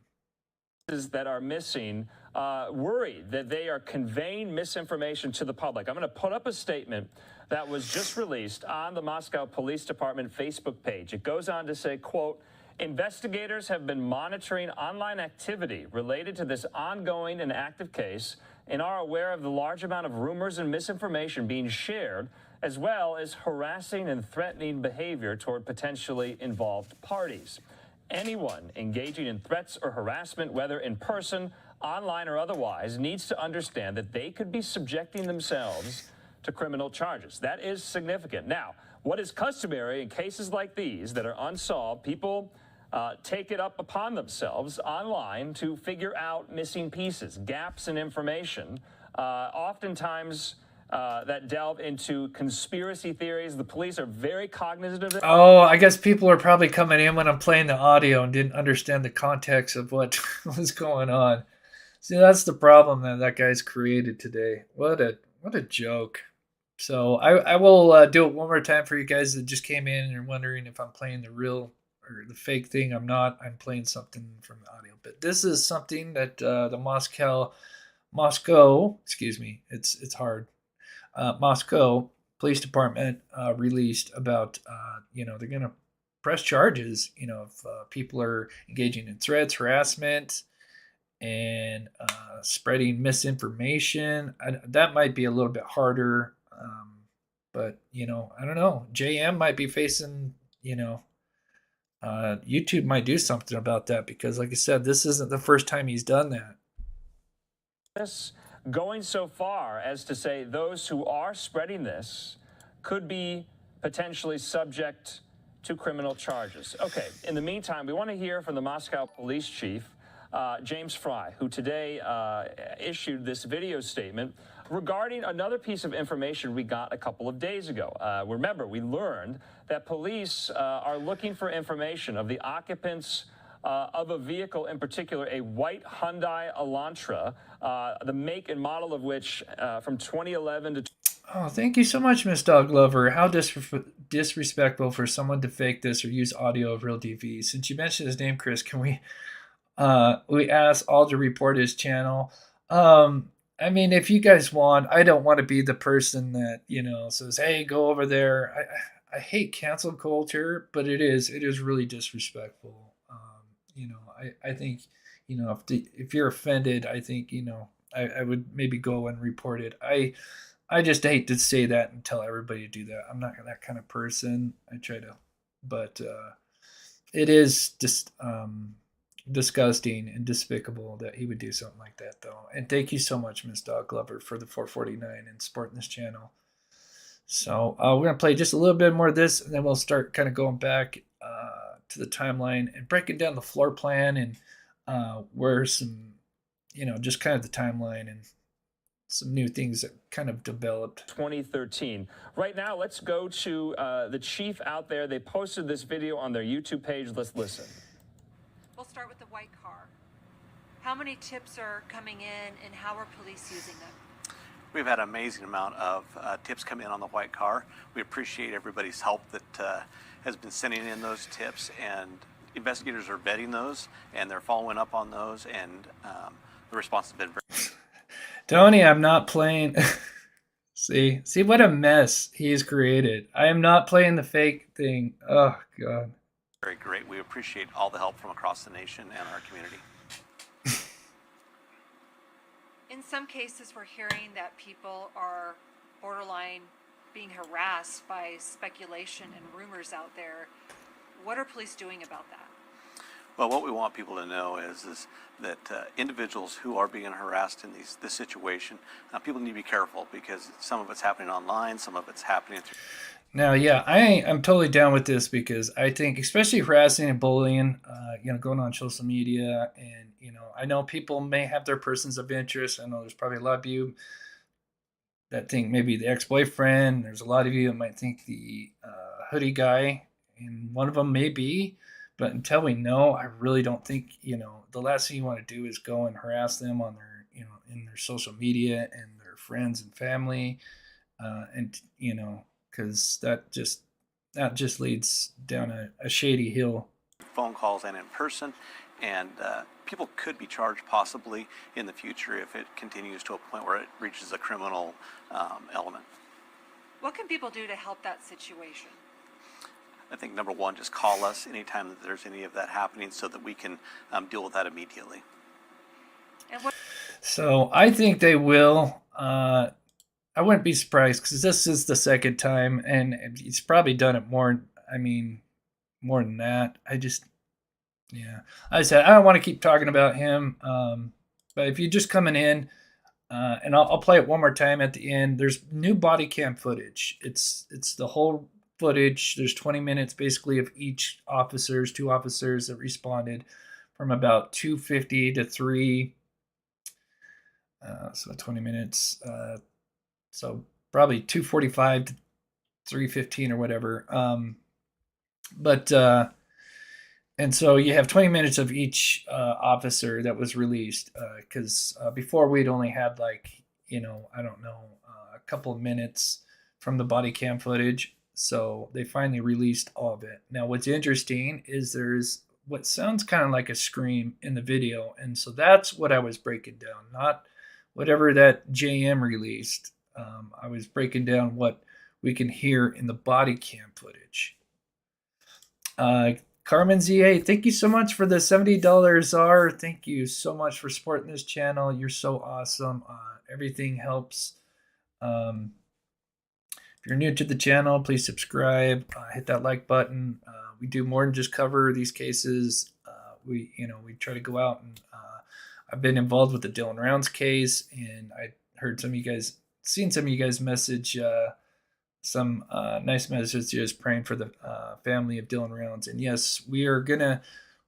That are missing, worried that they are conveying misinformation to the public. I'm going to put up a statement that was just released on the Moscow Police Department Facebook page. It goes on to say, quote, investigators have been monitoring online activity related to this ongoing and active case and are aware of the large amount of rumors and misinformation being shared, as well as harassing and threatening behavior toward potentially involved parties. Anyone engaging in threats or harassment, whether in person, online, or otherwise, needs to understand that they could be subjecting themselves to criminal charges. That is significant. Now, what is customary in cases like these that are unsolved, people take it up upon themselves online to figure out missing pieces, gaps in information, oftentimes that delve into conspiracy theories. The police are very cognizant of it. Oh, I guess people are probably coming in when I'm playing the audio and didn't understand the context of what was going on. See, that's the problem that guy's created today. What a joke. So I will do it one more time for you guys that just came in and are wondering if I'm playing the real or the fake thing. I'm not. I'm playing something from the audio. But this is something that the Moscow, excuse me, it's hard. Moscow Police Department released about, they're going to press charges, if people are engaging in threats, harassment, and spreading misinformation. That might be a little bit harder. But, I don't know. JM might be facing, YouTube might do something about that because, like I said, this isn't the first time he's done that. This going so far as to say those who are spreading this could be potentially subject to criminal charges. Okay, in the meantime, we want to hear from the Moscow police chief, James Fry, who today issued this video statement regarding another piece of information we got a couple of days ago. Remember, we learned that police are looking for information of the occupants of a vehicle, in particular, a white Hyundai Elantra, the make and model of which from 2011 to... Oh, thank you so much, Miss Dog Lover. How disrespectful for someone to fake this or use audio of real DV. Since you mentioned his name, Chris, can we ask all to report his channel? I mean, if you guys want, I don't want to be the person that, says, hey, go over there. I hate cancel culture, but it is really disrespectful. I think, if you're offended, I think, I would maybe go and report it. I just hate to say that and tell everybody to do that. I'm not that kind of person. I try to, but it is just disgusting and despicable that he would do something like that, though. And thank you so much, Miss Dog Lover, for the 449 and supporting this channel. So we're going to play just a little bit more of this, and then we'll start kind of going back to the timeline and breaking down the floor plan and where some, just kind of the timeline and some new things that kind of developed. 2013. Right now, let's go to the chief out there. They posted this video on their YouTube page. Let's listen. We'll start with the white car. How many tips are coming in and how are police using them? We've had an amazing amount of tips come in on the white car. We appreciate everybody's help that has been sending in those tips, and investigators are vetting those and they're following up on those, and the response has been very... Tony, I'm not playing. See what a mess he's created. I am not playing the fake thing. Oh, God. Very great. We appreciate all the help from across the nation and our community. In some cases, we're hearing that people are borderline being harassed by speculation and rumors out there. What are police doing about that? Well, what we want people to know is that individuals who are being harassed in this situation, people need to be careful because some of it's happening online, some of it's happening through... Now, yeah, I'm totally down with this because I think, especially harassing and bullying, going on social media, and I know people may have their persons of interest. I know there's probably a lot of you that think maybe the ex-boyfriend. There's a lot of you that might think the hoodie guy, and one of them may be. But until we know, I really don't think the last thing you want to do is go and harass them on their in their social media and their friends and family, because that just leads down a shady hill. Phone calls and in person, and people could be charged possibly in the future if it continues to a point where it reaches a criminal element. What can people do to help that situation? I think number one, just call us anytime that there's any of that happening so that we can deal with that immediately. So I think they will. I wouldn't be surprised because this is the second time, and he's probably done it more. I mean, more than that. I said I don't want to keep talking about him. But if you're just coming in, And I'll play it one more time at the end. There's new body cam footage. It's the whole footage. There's 20 minutes basically of each officers, 2 officers that responded from about 2:50 to 3. So 20 minutes. So probably 2:45 to 3:15 or whatever. And so you have 20 minutes of each officer that was released, because before we'd only had like, I don't know, a couple of minutes from the body cam footage. So they finally released all of it. Now, what's interesting is there's what sounds kind of like a scream in the video. And so that's what I was breaking down, not whatever that JM released. I was breaking down what we can hear in the body cam footage. Carmen ZA, thank you so much for the $70 czar. Thank you so much for supporting this channel. You're so awesome. Everything helps. If you're new to the channel, please subscribe. Hit that like button. We do more than just cover these cases. We try to go out and I've been involved with the Dylan Rounds case, and I heard seen some of you guys message some nice messages praying for the family of Dylan Rounds. And yes, we are gonna,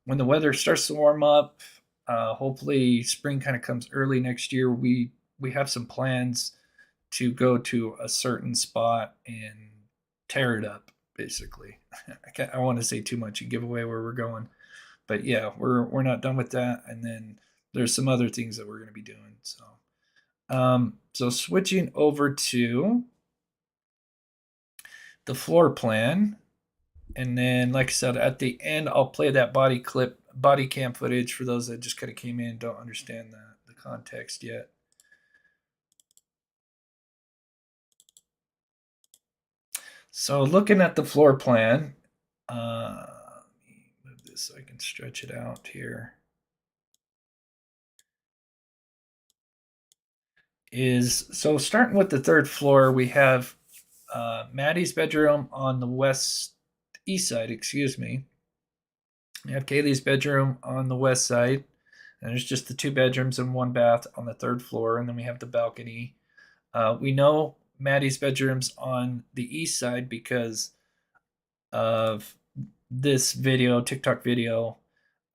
when the weather starts to warm up, hopefully spring kind of comes early next year, we have some plans to go to a certain spot and tear it up, basically. I want to say too much and give away where we're going, but yeah, we're not done with that. And then there's some other things that we're going to be doing. So switching over to the floor plan, and then like I said, at the end I'll play that body cam footage for those that just kind of came in and don't understand the context yet. So looking at the floor plan, let me move this so I can stretch it out here. So starting with the 3rd floor, we have Maddie's bedroom on the east side, excuse me. We have Kaylee's bedroom on the west side, and there's just the 2 bedrooms and 1 bath on the 3rd floor, and then we have the balcony. We know Maddie's bedroom's on the east side because of this video, TikTok video.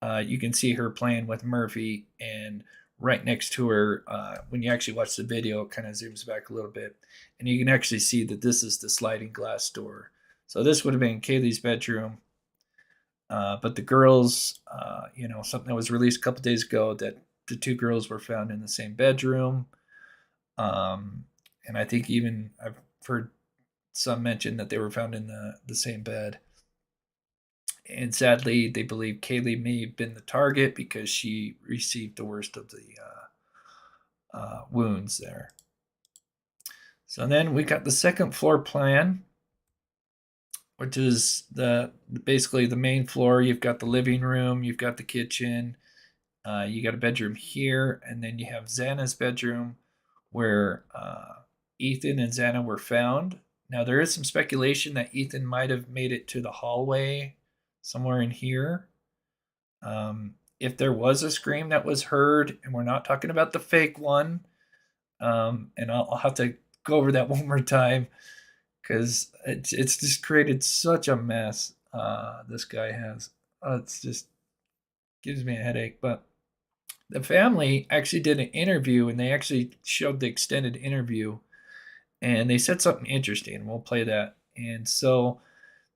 You can see her playing with Murphy, and right next to her, when you actually watch the video, it kind of zooms back a little bit, and you can actually see that this is the sliding glass door. So this would have been Kaylee's bedroom, but the girls, something that was released a couple days ago, that the 2 girls were found in the same bedroom, and I think even I've heard some mention that they were found in the same bed. And sadly, they believe Kaylee may have been the target because she received the worst of the wounds there. So then we got the 2nd floor plan, which is basically the main floor. You've got the living room, you've got the kitchen, you got a bedroom here, and then you have Xana's bedroom where Ethan and Xana were found. Now there is some speculation that Ethan might have made it to the hallway somewhere in here. If there was a scream that was heard, and we're not talking about the fake one, and I'll have to go over that one more time because it's just created such a mess. This guy has. It's just gives me a headache. But the family actually did an interview, and they actually showed the extended interview, and they said something interesting. We'll play that. And so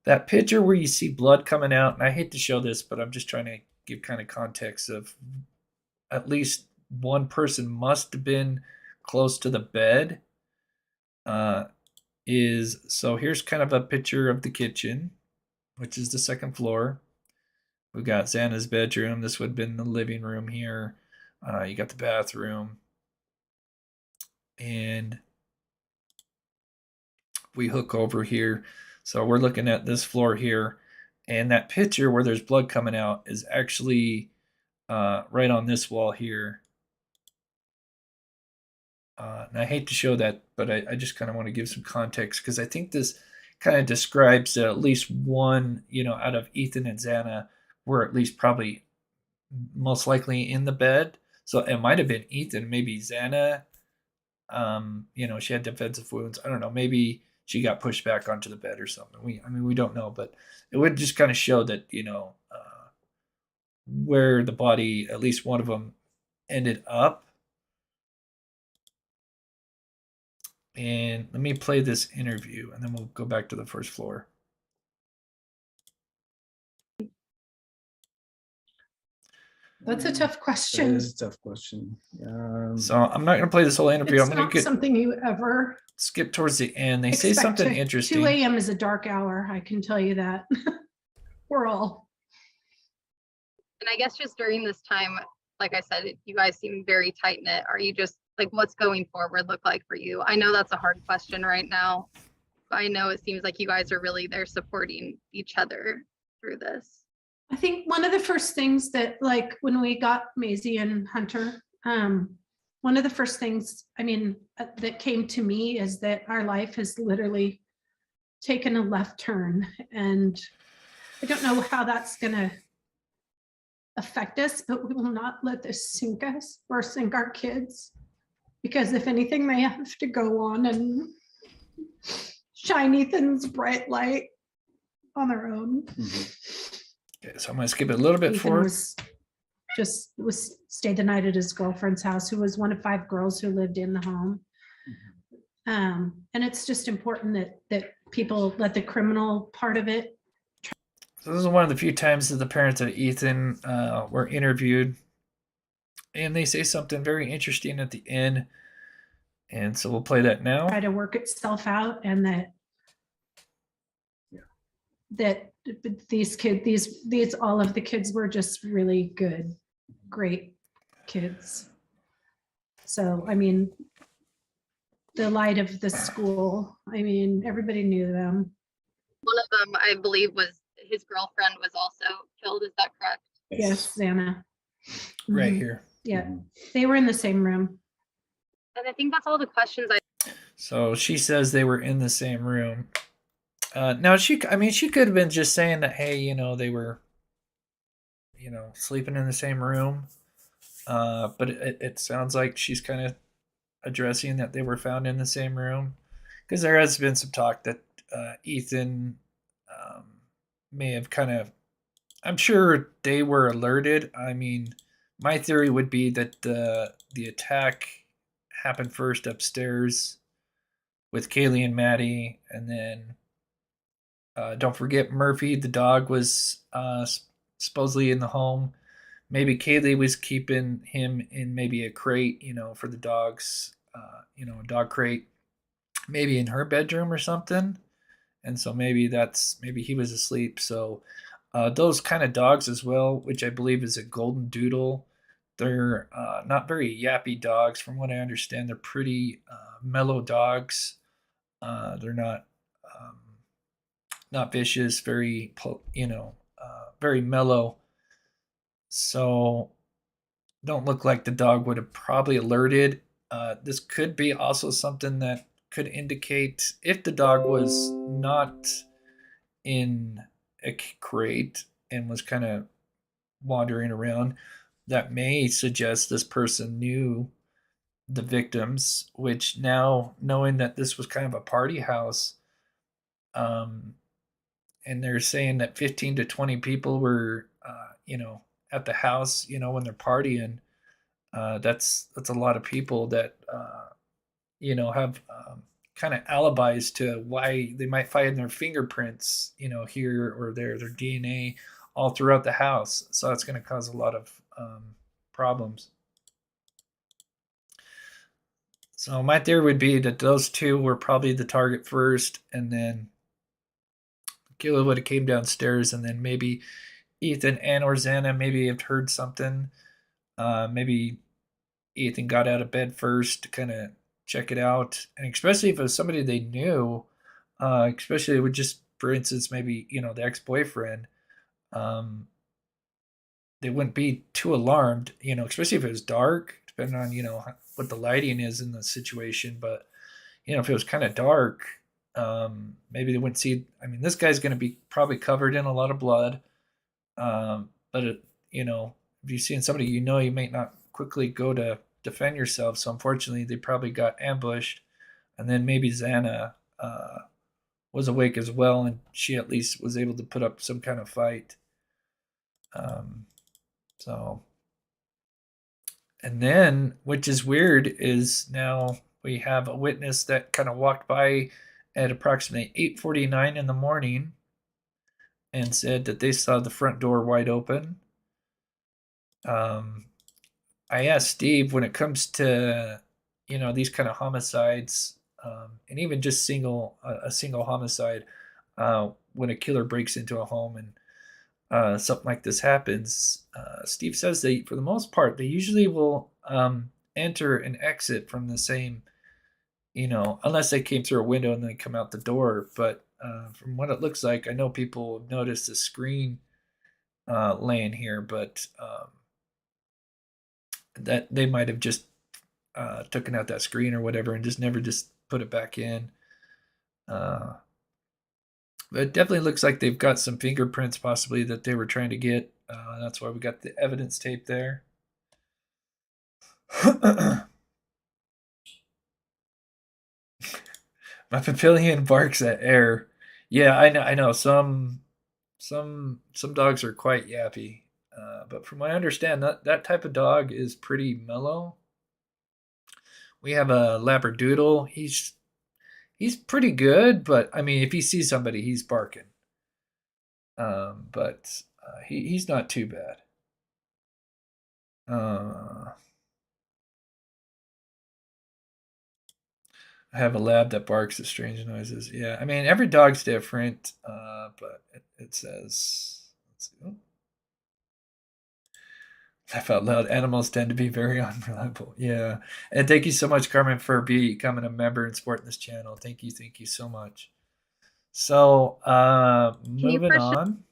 that picture where you see blood coming out, and I hate to show this, but I'm just trying to give kind of context of at least one person must have been close to the bed. So here's kind of a picture of the kitchen, which is the 2nd floor. We've got Xana's bedroom. This would have been the living room here. You got the bathroom. And we hook over here. So we're looking at this floor here, and that picture where there's blood coming out is actually right on this wall here. And I hate to show that, but I just kind of want to give some context because I think this kind of describes that at least one, out of Ethan and Xana were at least probably most likely in the bed. So it might have been Ethan, maybe Xana she had defensive wounds. I don't know. Maybe she got pushed back onto the bed or something. We don't know, but it would just kind of show that, where the body, at least one of them, ended up. And let me play this interview, and then we'll go back to the first floor. That's a tough question. That is a tough question. So I'm not going to play this whole interview. It's I'm going not to something you ever skip towards the end. They say expect something to- interesting. 2 a.m. is a dark hour. I can tell you that. We're all. And I guess just during this time, like I said, you guys seem very tight knit. Are you just like, what's going forward look like for you? I know that's a hard question right now. But I know it seems like you guys are really there supporting each other through this. I think one of the first things that, like, when we got Maisie and Hunter, one of the first things, that came to me is that our life has literally taken a left turn, and I don't know how that's gonna affect us, but we will not let this sink us or sink our kids, because if anything, they have to go on and shine Ethan's bright light on their own. Okay, so I'm going to skip it a little bit Ethan forward. was stayed the night at his girlfriend's house, who was one of 5 girls who lived in the home. And it's just important that people let the criminal part of it. So this is one of the few times that the parents of Ethan were interviewed, and they say something very interesting at the end. And so we'll play that now. Try to work itself out, and that these kids, these all of the kids were just really good, great kids. So, the light of the school, everybody knew them. One of them, I believe, was his girlfriend was also killed. Is that correct? Yes, Xana. Right Mhm. here. Yeah, they were in the same room. And I think that's all the questions So she says they were in the same room. Now she could have been just saying that, hey, they were, sleeping in the same room. But it sounds like she's kind of addressing that they were found in the same room, because there has been some talk that Ethan may have I'm sure they were alerted. My theory would be that the attack happened first upstairs with Kaylee and Maddie, and then don't forget Murphy, the dog, was supposedly in the home. Maybe Kaylee was keeping him in maybe a crate, for the dogs, a dog crate, maybe in her bedroom or something. And so maybe he was asleep. So those kind of dogs as well, which I believe is a golden doodle. They're not very yappy dogs, from what I understand. They're pretty mellow dogs. They're not vicious, very very mellow. So don't look like the dog would have probably alerted. This could be also something that could indicate, if the dog was not in a crate and was kind of wandering around, that may suggest this person knew the victims, which now, knowing that this was kind of a party house, and they're saying that 15 to 20 people were, at the house, when they're partying, that's a lot of people that, have kind of alibis to why they might find their fingerprints, here or there, their DNA all throughout the house. So that's going to cause a lot of problems. So my theory would be that those two were probably the target first, and then Kayla would have came downstairs, and then maybe Ethan and or Xana maybe have heard something. Maybe Ethan got out of bed first to kind of check it out, and especially if it was somebody they knew, especially with just, for instance, maybe the ex-boyfriend, they wouldn't be too alarmed, especially if it was dark, depending on what the lighting is in the situation. But if it was kind of dark, maybe they wouldn't see. This guy's going to be probably covered in a lot of blood, but if you've seen somebody, you may not quickly go to defend yourself. So unfortunately, they probably got ambushed, and then maybe Xana was awake as well, and she at least was able to put up some kind of fight. So, and then, which is weird, is now we have a witness that kind of walked by at approximately 8:49 in the morning and said that they saw the front door wide open. I asked Steve, when it comes to, these kind of homicides, and even just a single homicide, when a killer breaks into a home and something like this happens, Steve says they, for the most part, they usually will enter and exit from the same, unless they came through a window and then come out the door. But from what it looks like, I know people noticed the screen laying here, but that they might have just taken out that screen or whatever and just never just put it back in. But it definitely looks like they've got some fingerprints possibly that they were trying to get. That's why we got the evidence tape there. My papillion barks at air. Yeah, I know. Some dogs are quite yappy. But from what I understand, that type of dog is pretty mellow. We have a Labradoodle. He's pretty good, but I mean, if he sees somebody, he's barking. But he's not too bad. I have a lab that barks at strange noises. Yeah, I mean, every dog's different, but it says, let's see. Oh. Laugh out loud. Animals tend to be very unreliable. Yeah. And thank you so much, Carmen, for becoming a member and supporting this channel. Thank you so much. So, moving on.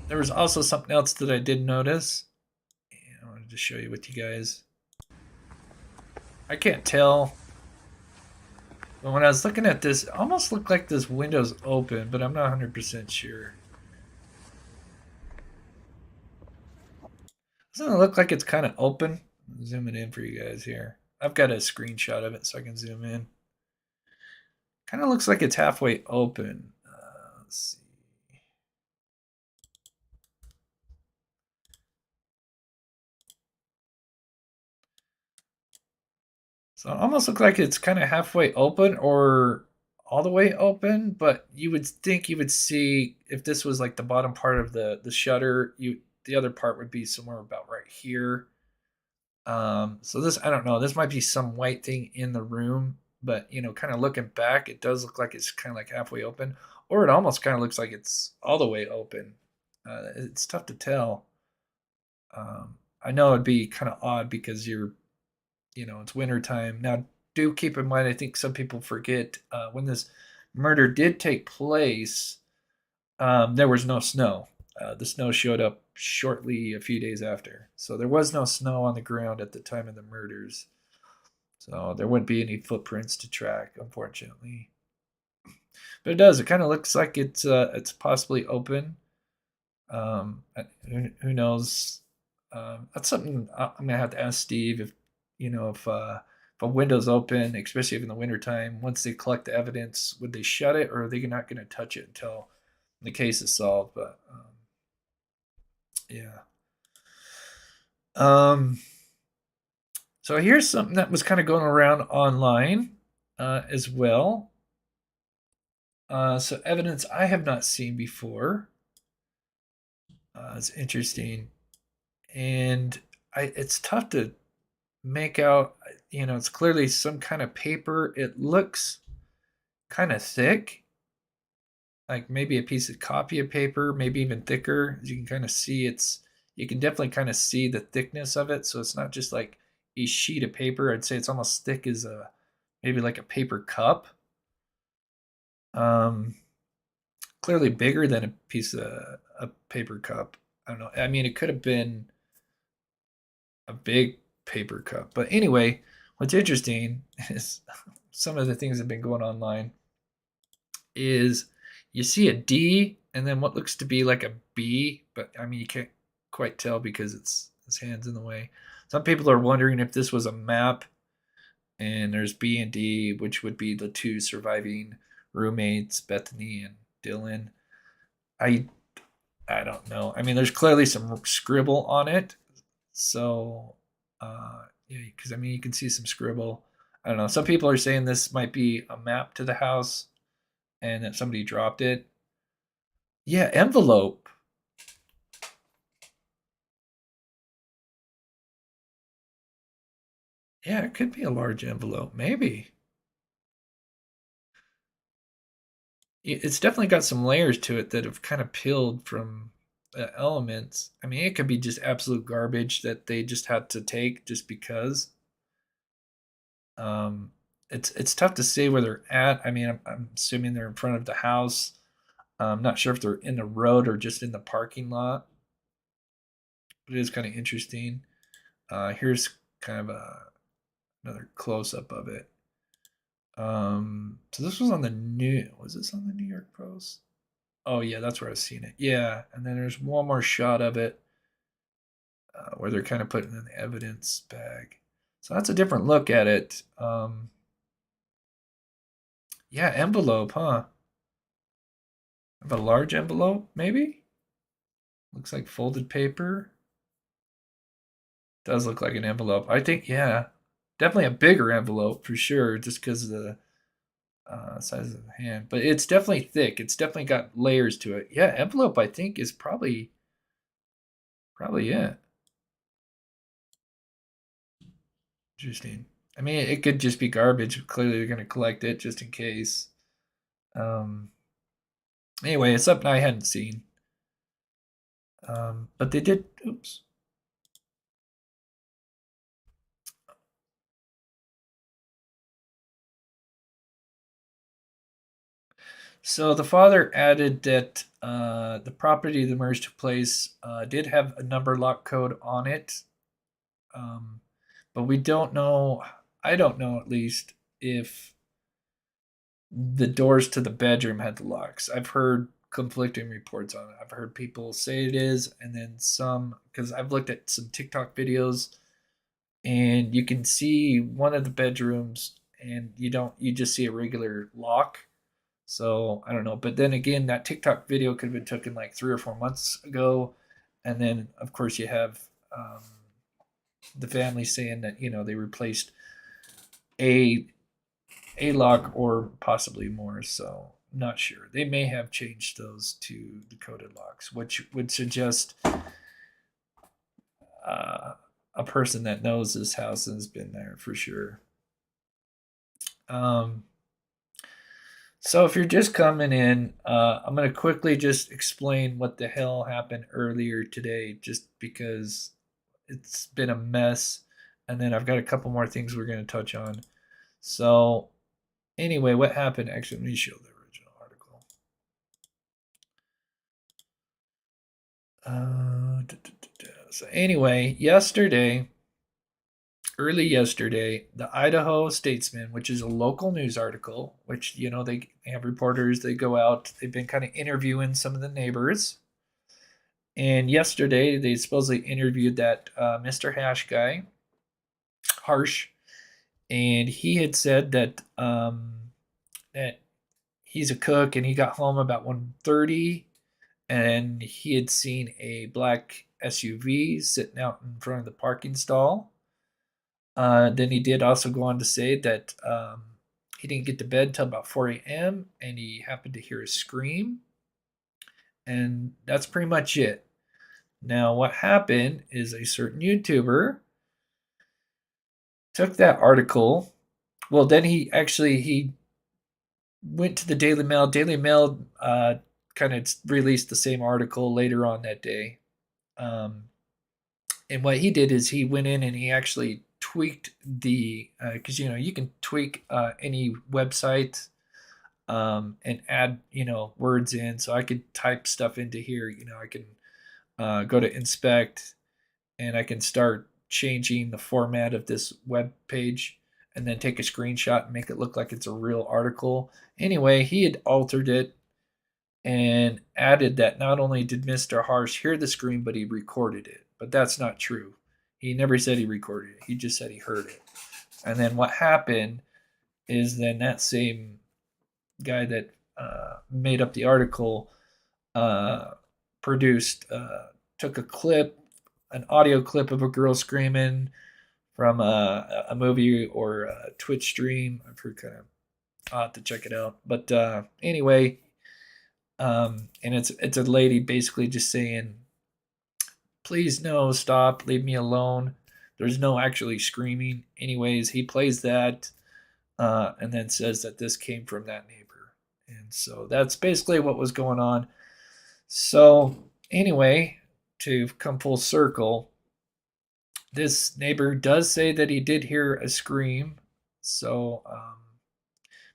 There was also something else that I did notice. I wanted to show you with you guys. I can't tell. But when I was looking at this, it almost looked like this window's open, but I'm not 100% sure. Doesn't it look like it's kind of open? I'm zooming in for you guys here. I've got a screenshot of it so I can zoom in. Kind of looks like it's halfway open. Let's see. So it almost looks like it's kind of halfway open or all the way open, but you would think you would see, if this was like the bottom part of the shutter, the other part would be somewhere about right here. So this, I don't know, this might be some white thing in the room, but kind of looking back, it does look like it's kind of like halfway open, or it almost kind of looks like it's all the way open. It's tough to tell. I know it'd be kind of odd because it's winter time. Now, do keep in mind, I think some people forget, when this murder did take place, there was no snow. The snow showed up shortly a few days after. So there was no snow on the ground at the time of the murders. So there wouldn't be any footprints to track, unfortunately. But it does. It kind of looks like it's possibly open. Who knows? That's something I'm going to have to ask Steve if a window's open, especially in the wintertime, once they collect the evidence, would they shut it, or are they not going to touch it until the case is solved? But yeah. So here's something that was kind of going around online as well. So evidence I have not seen before. It's interesting, and it's tough to make out. It's clearly some kind of paper. It looks kind of thick, like maybe a piece of copy of paper, maybe even thicker. As you can kind of see, you can definitely kind of see the thickness of it. So it's not just like a sheet of paper. I'd say it's almost thick as maybe like a paper cup. Clearly bigger than a piece of a paper cup. I don't know. I mean, it could have been a big paper cup. But anyway, what's interesting is some of the things that have been going online is you see a D and then what looks to be like a B, but I mean, you can't quite tell because his hand's in the way. Some people are wondering if this was a map, and there's B and D, which would be the two surviving roommates, Bethany and Dylan. I don't know. I mean, there's clearly some scribble on it, so yeah, because I mean, you can see some scribble. I don't know. Some people are saying this might be a map to the house, and that somebody dropped it. Yeah, envelope. Yeah, it could be a large envelope, maybe. It's definitely got some layers to it that have kind of peeled from elements. I mean, it could be just absolute garbage that they just had to take just because. It's tough to say where they're at. I mean, I'm assuming they're in front of the house. I'm not sure if they're in the road or just in the parking lot. But it is kind of interesting. Here's kind of another close up of it. So this was on the was this on the New York Post? Oh yeah, that's where I've seen it. Yeah, and then there's one more shot of it where they're kind of putting in the evidence bag. So that's a different look at it. Yeah, envelope, huh? Have a large envelope, maybe? Looks like folded paper. Does look like an envelope. I think, yeah, definitely a bigger envelope for sure, just because of the size of the hand. But it's definitely thick. It's definitely got layers to it. Yeah, envelope, I think, is probably it. Interesting. I mean, it could just be garbage. Clearly, they're going to collect it just in case. Anyway, it's something I hadn't seen. But they did. Oops. So the father added that the property the murders took place did have a number lock code on it. But we don't know, I don't know at least, if the doors to the bedroom had the locks. I've heard conflicting reports on it. I've heard people say it is, and then some, because I've looked at some TikTok videos, and you can see one of the bedrooms, and you just see a regular lock. So I don't know. But then again, that TikTok video could have been taken like 3 or 4 months ago. And then, of course, you have the family saying that, they replaced a lock or possibly more. So I'm not sure. They may have changed those to decoded locks, which would suggest a person that knows this house and has been there for sure. So if you're just coming in, I'm going to quickly just explain what the hell happened earlier today, just because it's been a mess. And then I've got a couple more things we're going to touch on. So anyway, what happened? Actually, let me show the original article. So anyway, early yesterday, the Idaho Statesman, which is a local news article, which, they have reporters, they go out, they've been kind of interviewing some of the neighbors. And yesterday, they supposedly interviewed that Mr. Harsh, and he had said that that he's a cook and he got home about 1:30, and he had seen a black SUV sitting out in front of the parking stall. Then he did also go on to say that he didn't get to bed until about 4 a.m. and he happened to hear a scream. And that's pretty much it. Now, what happened is a certain YouTuber took that article. Well, then he went to the Daily Mail. Daily Mail kind of released the same article later on that day. And what he did is he went in and he actually tweaked because you can tweak any website and add words in. So I could type stuff into here. I can go to inspect, and I can start changing the format of this web page, and then take a screenshot and make it look like it's a real article. Anyway, he had altered it and added that not only did Mr. Harsh hear the scream, but he recorded it. But that's not true. He never said he recorded it. He just said he heard it. And then what happened is then that same guy that made up the article took a clip, an audio clip of a girl screaming from a movie or a Twitch stream. I've heard I'll have to check it out. But anyway, and it's a lady basically just saying, please no, stop, leave me alone. There's no actually screaming. Anyways, he plays that and then says that this came from that neighbor. And so that's basically what was going on. So anyway, to come full circle, this neighbor does say that he did hear a scream. So,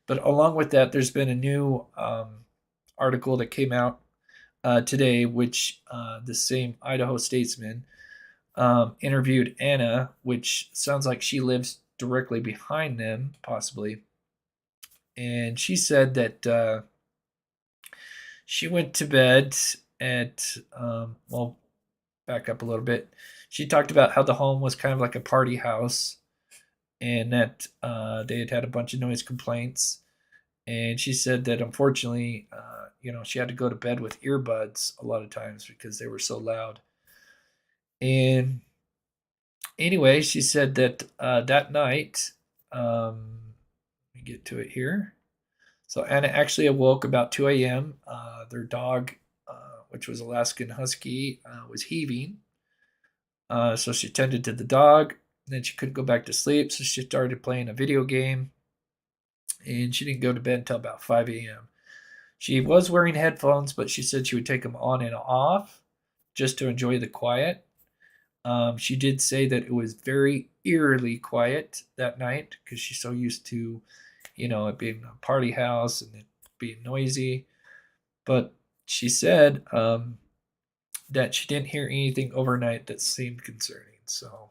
but along with that, there's been a new article that came out today, which the same Idaho statesman interviewed Anna, which sounds like she lives directly behind them, possibly. And she said that she went to bed at, well, back up a little bit. She talked about how the home was kind of like a party house and that they had a bunch of noise complaints. And she said that unfortunately, she had to go to bed with earbuds a lot of times because they were so loud. And anyway, she said that that night, let me get to it here. So Anna actually awoke about 2 a.m. Their dog, which was Alaskan Husky, was heaving. So she tended to the dog. Then she couldn't go back to sleep, so she started playing a video game. And she didn't go to bed until about 5 a.m. She was wearing headphones, but she said she would take them on and off just to enjoy the quiet. She did say that it was very eerily quiet that night because she's so used to, it being a party house and it being noisy. But she said that she didn't hear anything overnight that seemed concerning. So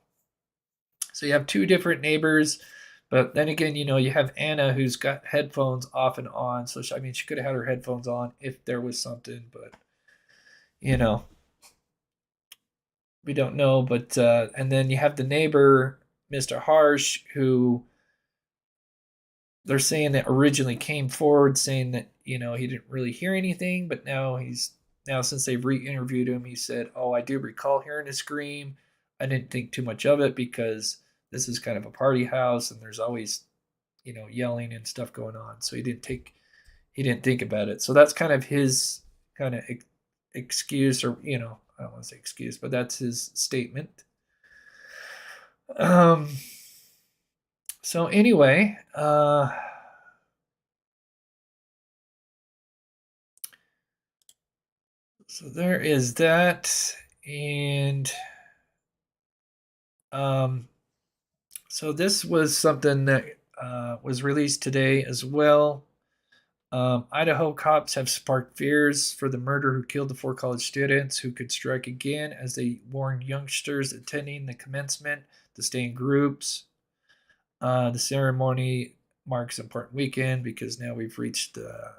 you have two different neighbors. But then again, you have Anna who's got headphones off and on. So, she could have had her headphones on if there was something. But, we don't know. But, and then you have the neighbor, Mr. Harsh, who they're saying that originally came forward saying that, he didn't really hear anything. But now since they've re-interviewed him, he said, oh, I do recall hearing a scream. I didn't think too much of it because this is kind of a party house and there's always, yelling and stuff going on. So he didn't think about it. So that's kind of his kind of excuse, or, I don't want to say excuse, but that's his statement. So anyway, so there is that. And, so this was something that was released today as well. Idaho cops have sparked fears for the murderer who killed the 4 college students who could strike again as they warned youngsters attending the commencement to stay in groups. The ceremony marks an important weekend because now we've reached a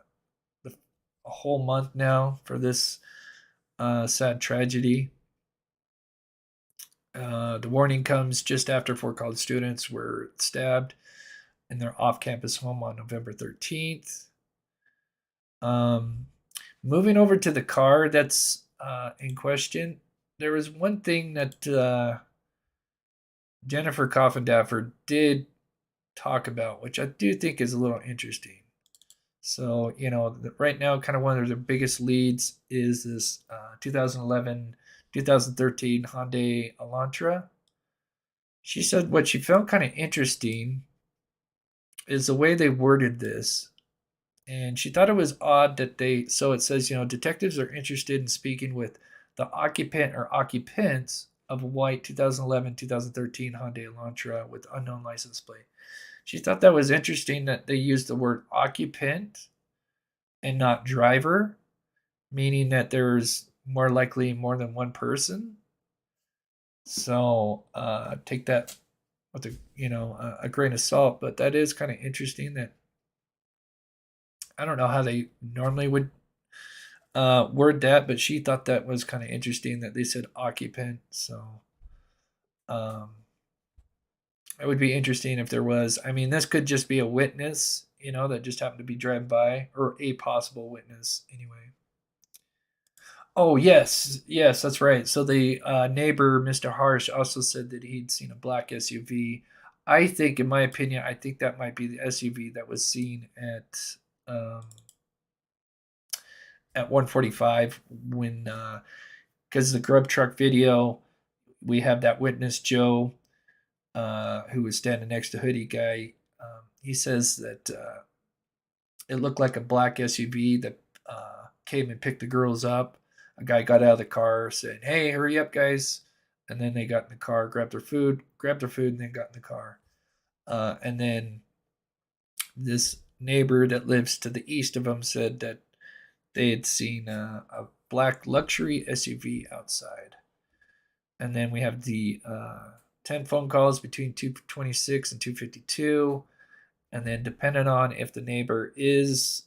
whole month now for this sad tragedy. The warning comes just after 4 college students were stabbed in their off-campus home on November 13th. Moving over to the car that's in question, there was one thing that Jennifer Coffindaffer did talk about, which I do think is a little interesting. So, right now, kind of one of their biggest leads is this 2011 2013 Hyundai Elantra. She said what she found kind of interesting is the way they worded this. And she thought it was odd that so it says, detectives are interested in speaking with the occupant or occupants of a white 2011-2013 Hyundai Elantra with unknown license plate. She thought that was interesting that they used the word occupant and not driver, meaning that there's more likely more than one person. So take that with a grain of salt, but that is kind of interesting that I don't know how they normally would word that, but she thought that was kind of interesting that they said occupant. So It would be interesting if there was. I mean, this could just be a witness, that just happened to be driving by, or a possible witness anyway. Oh, yes, that's right. So the neighbor, Mr. Harsh, also said that he'd seen a black SUV. I think, in my opinion, I think that might be the SUV that was seen at 145 when, because the grub truck video, we have that witness, Joe, who was standing next to Hoodie Guy. He says that it looked like a black SUV that came and picked the girls up. A guy got out of the car, said, "Hey, hurry up, guys!" And then they got in the car, grabbed their food, and then got in the car. And then this neighbor that lives to the east of them said that they had seen a black luxury SUV outside. And then we have the 10 phone calls between 2:26 and 2:52. And then depending on if the neighbor is,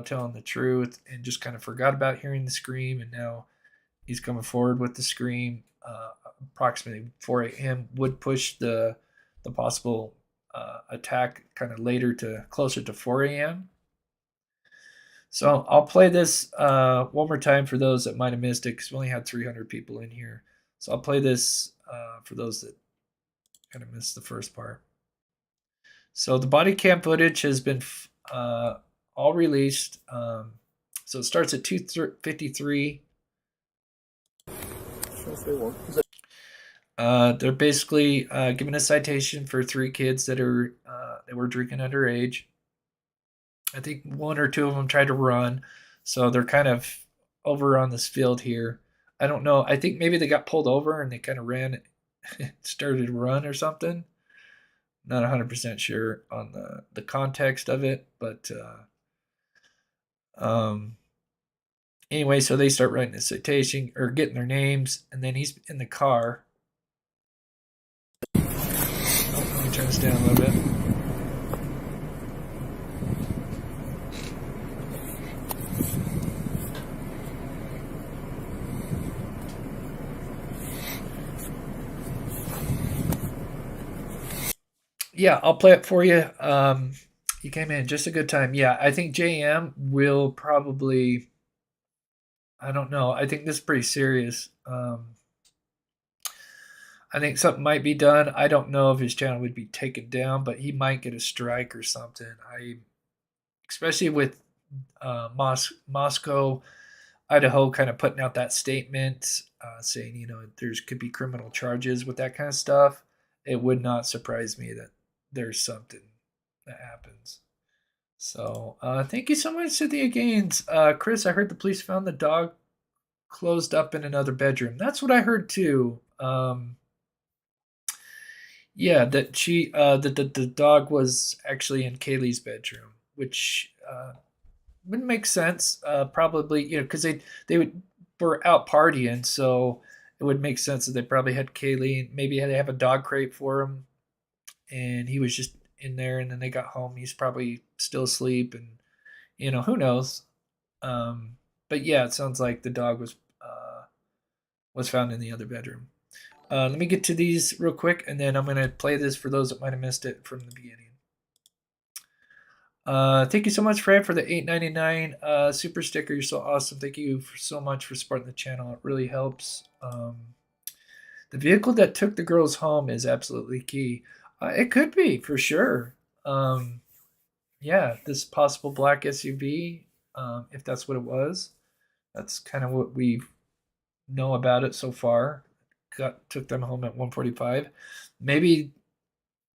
telling the truth and just kind of forgot about hearing the scream, and now he's coming forward with the scream, approximately 4 a.m. would push the possible attack kind of later to closer to 4 a.m. So I'll play this one more time for those that might have missed it, because we only had 300 people in here. So I'll play this for those that kind of missed the first part. So the body cam footage has been all released. So it starts at 2:53. They're basically giving a citation for 3 kids that were drinking underage. I think 1 or 2 of them tried to run, so they're kind of over on this field here. I don't know. I think maybe they got pulled over and they kind of ran, started to run or something. Not 100% sure on the context of it, but anyway, so they start writing a citation or getting their names, and then he's in the car. Oh, let me turn this down a little bit. Yeah, I'll play it for you. You came in just a good time. Yeah, I think JM will probably, I don't know. I think this is pretty serious. I think something might be done. I don't know if his channel would be taken down, but he might get a strike or something. Especially with Moscow, Idaho kind of putting out that statement saying, there's could be criminal charges with that kind of stuff. It would not surprise me that there's something that happens. So thank you so much, Cynthia Gaines. Chris, I heard the police found the dog closed up in another bedroom. That's what I heard too. Yeah, that the dog was actually in Kaylee's bedroom, which wouldn't make sense. Probably, because they were out partying, so it would make sense that they probably had Kaylee. Maybe they have a dog crate for him, and he was just in there. And then they got home. He's probably still asleep, and who knows. But yeah, it sounds like the dog was found in the other bedroom. Let me get to these real quick, and then I'm going to play this for those that might have missed it from the beginning. Thank you so much, Fred, for the $8.99 super sticker. You're so awesome. Thank you so much for supporting the channel. It really helps. The vehicle that took the girls home is absolutely key. It could be, for sure. Yeah, this possible black SUV, if that's what it was. That's kind of what we know about it so far. Took them home at 1:45. Maybe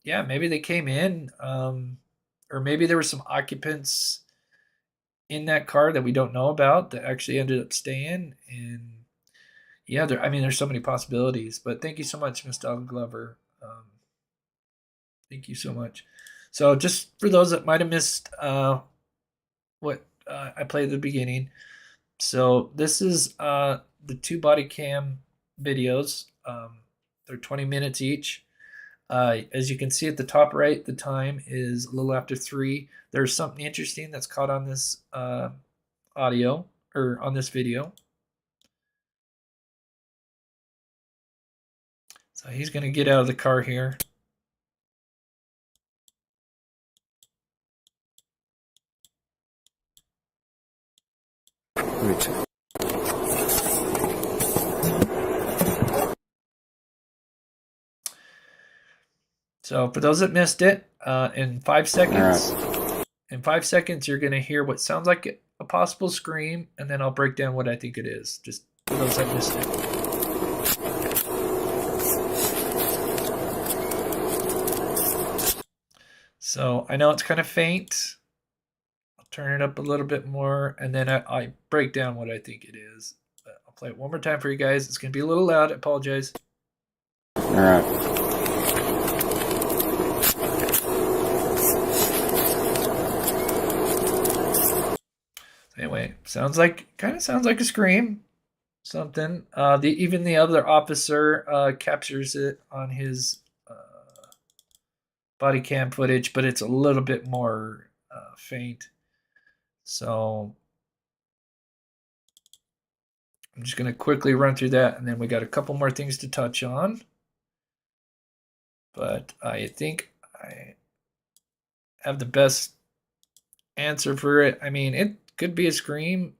they came in, or maybe there were some occupants in that car that we don't know about that actually ended up staying. And yeah, there's so many possibilities. But thank you so much, Miss Donald Glover. Thank you so much. So just for those that might have missed what I played at the beginning. So this is the 2 body cam videos. They're 20 minutes each. As you can see at the top right, the time is a little after 3. There's something interesting that's caught on this audio, or on this video. Let's So he's going to get out of the car here. So for those that missed it, in 5 seconds, you're going to hear what sounds like a possible scream, and then I'll break down what I think it is, just for those that missed it. So I know it's kind of faint. I'll turn it up a little bit more, and then I break down what I think it is. But I'll play it one more time for you guys. It's going to be a little loud. I apologize. All right. Anyway, kind of sounds like a scream, something. Even the other officer captures it on his body cam footage, but it's a little bit more faint. So I'm just going to quickly run through that, and then we got a couple more things to touch on. But I think I have the best answer for it. I mean, it could be a scream.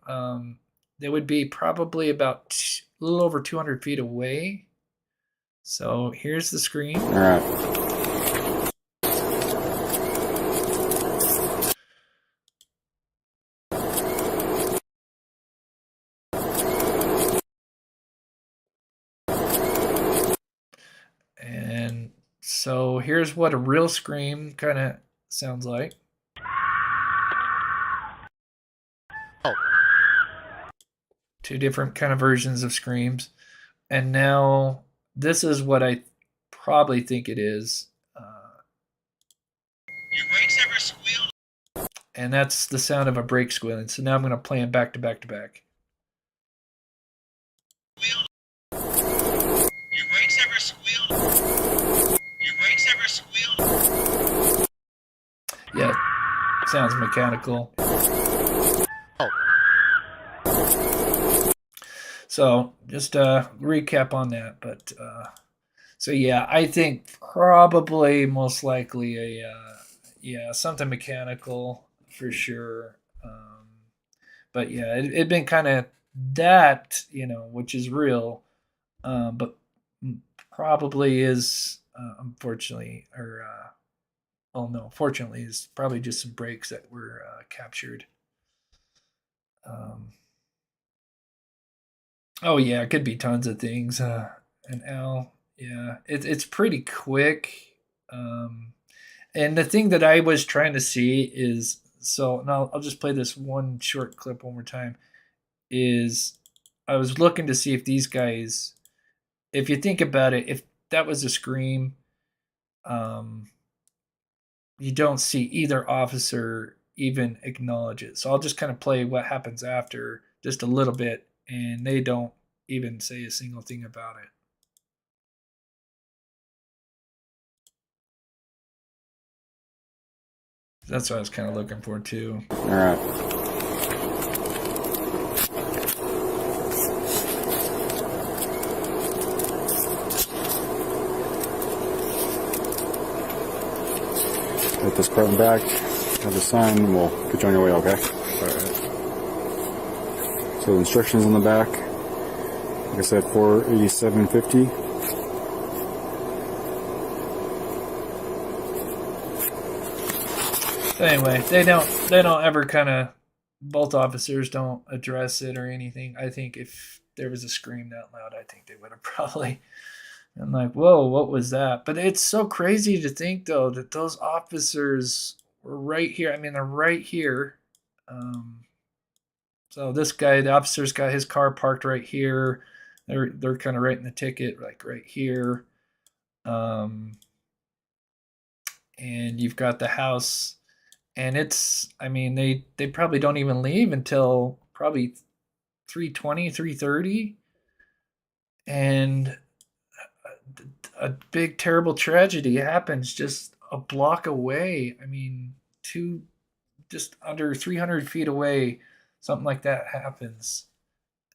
They would be probably about a little over 200 feet away. So here's the scream. All right. And so here's what a real scream kind of sounds like. Two different kind of versions of screams. And now this is what I probably think it is. Your brakes ever squealed? And that's the sound of a brake squealing. So now I'm going to play them back to back to back. Your brakes ever squealed? Your brakes ever squealed? Yeah, sounds mechanical. So just recap on that. But so yeah, I think probably most likely something mechanical for sure. But yeah, it'd been kind of that, which is real, but probably is unfortunately, fortunately, is probably just some brakes that were captured. Oh yeah, it could be tons of things. And Al, yeah, it's pretty quick. And the thing that I was trying to see is, so now I'll just play this one short clip one more time. Is I was looking to see if these guys, if you think about it, if that was a scream, you don't see either officer even acknowledge it. So I'll just kind of play what happens after just a little bit, and they don't even say a single thing about it. That's what I was kind of looking for too. All right. Get this curtain back, have the sign, and we'll get you on your way, okay? All right. So the instructions on the back, like I said, $487.50. Anyway, they don't ever kind of, both officers don't address it or anything. I think if there was a scream that loud, I think they would have probably been like, whoa, what was that? But it's so crazy to think, though, that those officers were right here. I mean, they're right here. So this guy, the officer's got his car parked right here. They're kind of writing the ticket, like right here. And you've got the house. And it's, I mean, they probably don't even leave until probably 3:20, 3:30. And a big, terrible tragedy happens just a block away. I mean, just under 300 feet away, something like that happens.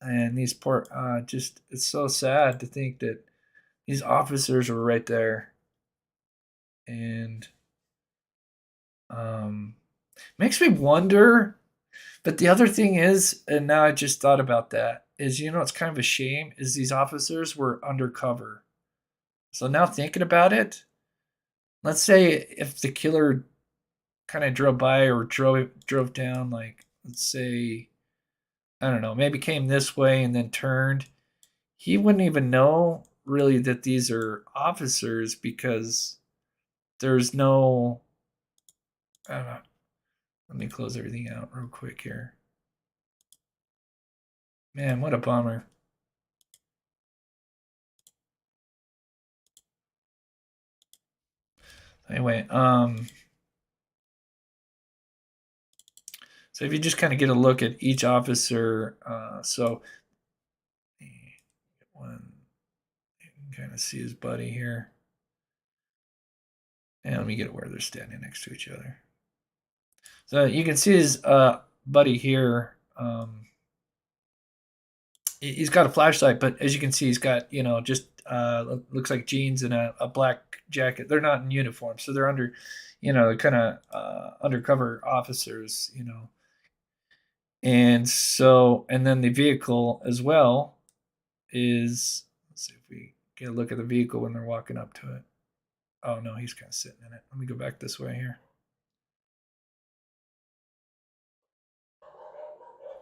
And these poor, it's so sad to think that these officers were right there. And makes me wonder. But the other thing is, and now I just thought about that, is, it's kind of a shame, is these officers were undercover. So now thinking about it, let's say if the killer kind of drove by or drove down, like, let's say, I don't know, maybe came this way and then turned, he wouldn't even know really that these are officers because there's no, I don't know. Let me close everything out real quick here. Man, what a bummer. Anyway, so if you just kind of get a look at each officer, so one, you can kind of see his buddy here. And let me get it where they're standing next to each other. So you can see his buddy here. He's got a flashlight, but as you can see, he's got, just looks like jeans and a black jacket. They're not in uniform, so they're under, kind of undercover officers, And so, and then the vehicle as well is, let's see if we get a look at the vehicle when they're walking up to it. Oh no, he's kind of sitting in it. Let me go back this way here.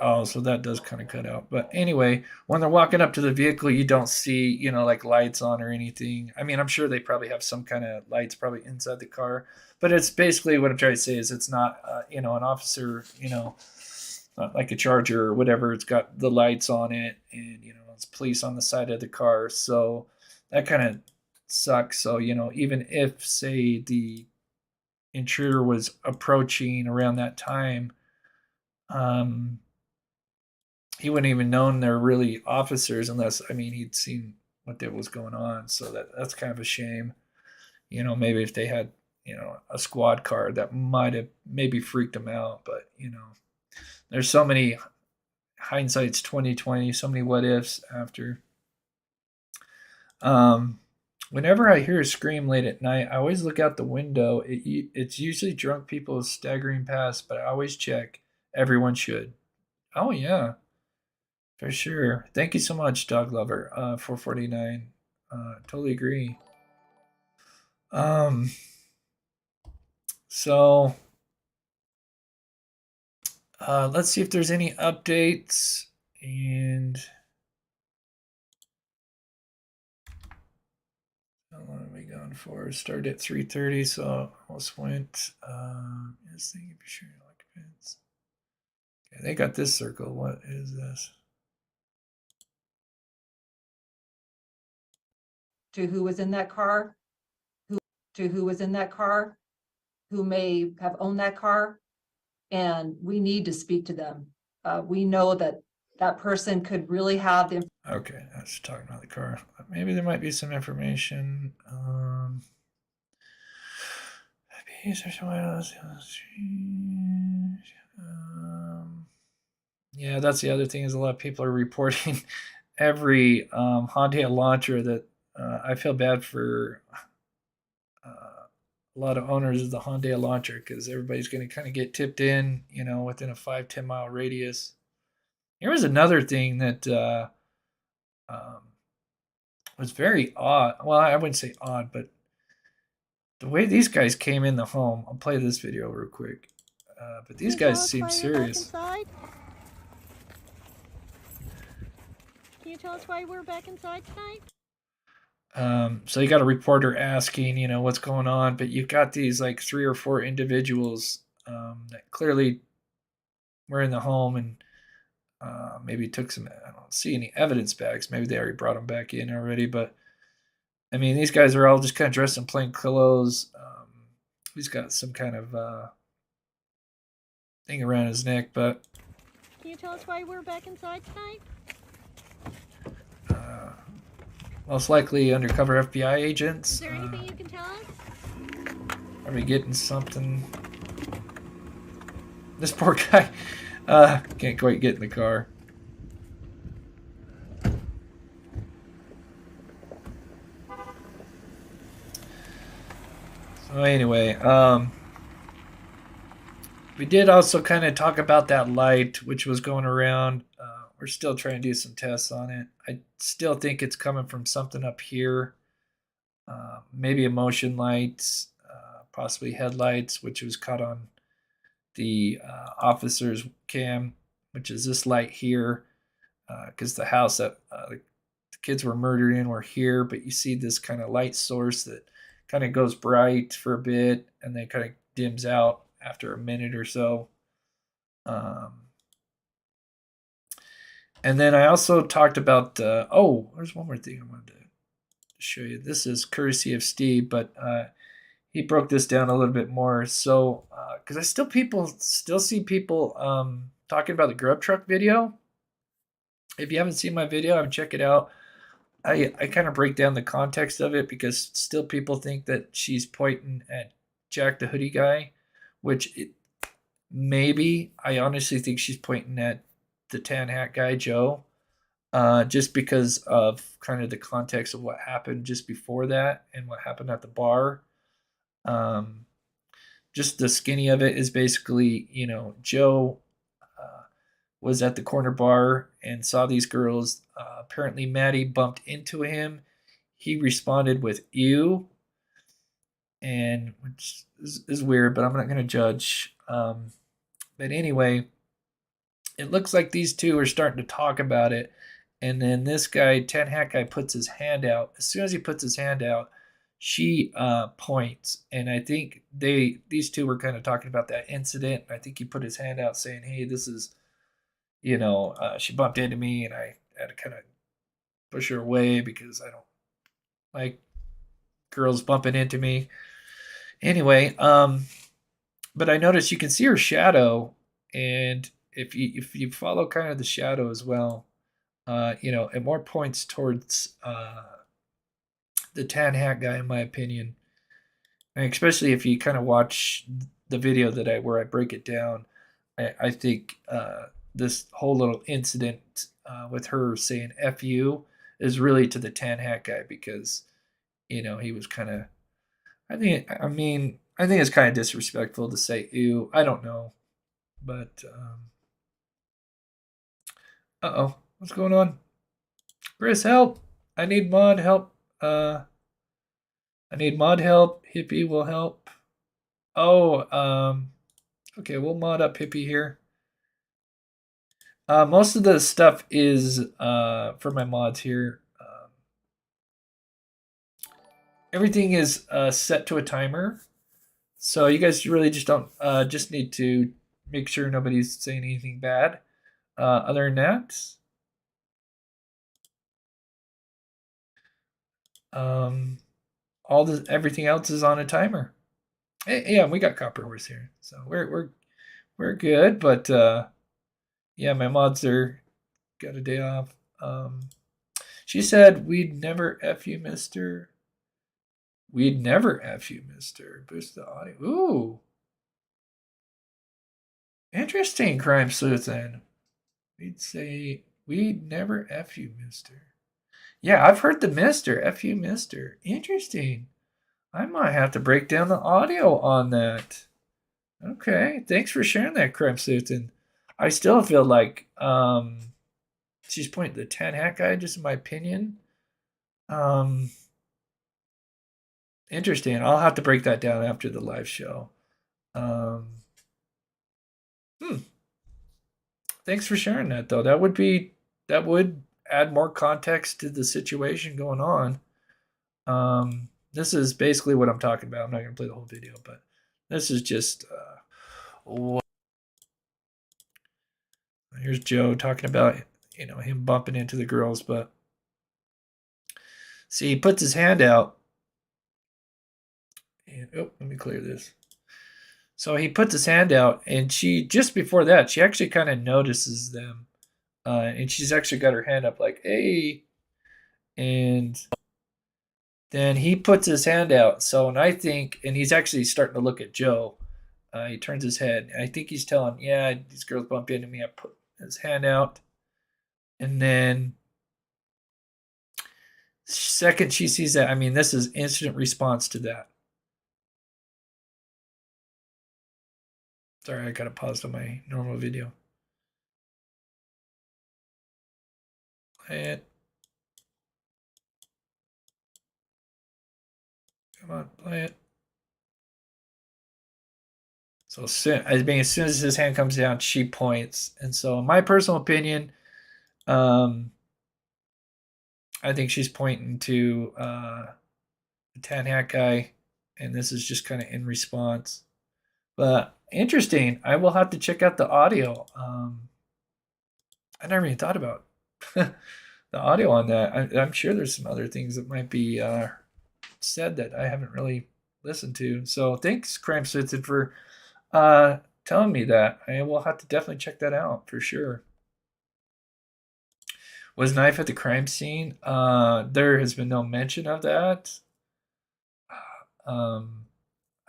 Oh, so that does kind of cut out. But anyway, when they're walking up to the vehicle, you don't see, like lights on or anything. I mean, I'm sure they probably have some kind of lights probably inside the car. But it's basically what I'm trying to say is it's not, an officer, not like a Charger or whatever. It's got the lights on it and, it's police on the side of the car. So that kind of sucks. So, even if, say, the intruder was approaching around that time, he wouldn't even known they're really officers unless, he'd seen what was going on. So that's kind of a shame. Maybe if they had, a squad car that might have maybe freaked them out. But, there's so many hindsight's 2020, so many what ifs after. Whenever I hear a scream late at night, I always look out the window. It's usually drunk people staggering past, but I always check. Everyone should. Oh, yeah. For sure. Thank you so much, Dog Lover. 449. Totally agree. So let's see if there's any updates. And how long are we going for? Started at 3:30, so almost went. Yes, thank you for sharing occupants. Okay, they got this circle. What is this? To who was in that car, who was in that car, who may have owned that car, and we need to speak to them. We know that that person could really have the. Okay, I was talking about the car. Maybe there might be some information. Yeah, that's the other thing is a lot of people are reporting every Honda Elantra that I feel bad for a lot of owners of the Honda Elantra because everybody's going to kind of get tipped in, within a 5-10 mile radius. Here was another thing that was very odd. Well, I wouldn't say odd, but the way these guys came in the home. I'll play this video real quick. But these guys seem serious. Can you tell us why we're back inside tonight? So you got a reporter asking, what's going on, but you've got these like 3 or 4 individuals that clearly were in the home and maybe took some, I don't see any evidence bags. Maybe they already brought them back in already, but these guys are all just kind of dressed in plain clothes. He's got some kind of thing around his neck, but. Can you tell us why we're back inside tonight? Most likely undercover FBI agents. Is there anything you can tell us? Are we getting something? This poor guy can't quite get in the car. So anyway, we did also kind of talk about that light, which was going around. We're still trying to do some tests on it. I still think it's coming from something up here. Maybe a motion light, possibly headlights, which was caught on the officer's cam, which is this light here, because the house that the kids were murdered in were here, but you see this kind of light source that kind of goes bright for a bit and then kind of dims out after a minute or so. And then I also talked about, there's one more thing I wanted to show you. This is courtesy of Steve, but he broke this down a little bit more. So, because I still see people talking about the grub truck video. If you haven't seen my video, I would check it out. I kind of break down the context of it because still people think that she's pointing at Jack the hoodie guy, which maybe I honestly think she's pointing at the tan hat guy, Joe, just because of kind of the context of what happened just before that and what happened at the bar. Just the skinny of it is basically, Joe was at the corner bar and saw these girls. Apparently, Maddie bumped into him. He responded with "ew," and which is weird, but I'm not going to judge. But anyway, it looks like these two are starting to talk about it. And then this guy, Tan Hat guy, puts his hand out. As soon as he puts his hand out, she points. And I think these two were kind of talking about that incident. I think he put his hand out saying, hey, this is, she bumped into me and I had to kind of push her away because I don't like girls bumping into me. Anyway, but I noticed you can see her shadow. And if you follow kind of the shadow as well, it more points towards the tan hat guy, in my opinion. And especially if you kind of watch the video where I break it down, I think this whole little incident with her saying "F you" is really to the tan hat guy because, he was kind of. I think it's kind of disrespectful to say "ew." I don't know, but what's going on? Chris, help! I need mod help. I need mod help. Hippie will help. Okay, we'll mod up Hippie here. Most of the stuff is for my mods here. Everything is set to a timer, so you guys really just don't just need to make sure nobody's saying anything bad. Other than that, everything else is on a timer. Yeah, we got Copper Horse here, so we're good. But yeah, my mods are got a day off. She said we'd never F you, mister. We'd never F you, mister. Boost the audio. Ooh. Interesting, Crime Sleuth. We'd say we'd never F you, mister. Yeah, I've heard the mister. F you, mister. Interesting. I might have to break down the audio on that. Okay, thanks for sharing that, Crime Sleuth. I still feel like she's pointing to the tan hat guy, just in my opinion. Interesting. I'll have to break that down after the live show. Thanks for sharing that, though. That would add more context to the situation going on. This is basically what I'm talking about. I'm not going to play the whole video, but this is just here's Joe talking about him bumping into the girls, but see, he puts his hand out. And let me clear this. So he puts his hand out, and she just before that, she actually kind of notices them, and she's actually got her hand up like, "Hey," and then he puts his hand out. So, and I think, and he's actually starting to look at Joe. He turns his head. And I think he's telling, "Yeah, these girls bumped into me." I put his hand out, and then second she sees that, this is instant response to that. Sorry, I gotta pause on my normal video. Play it. Come on, play it. So as soon as his hand comes down, she points. And so in my personal opinion, I think she's pointing to the tan hat guy, and this is just kind of in response. But interesting. I will have to check out the audio. I never even thought about the audio on that. I'm sure there's some other things that might be said that I haven't really listened to. So thanks, Crime Citizen, for telling me that. I will have to definitely check that out for sure. Was knife at the crime scene? There has been no mention of that.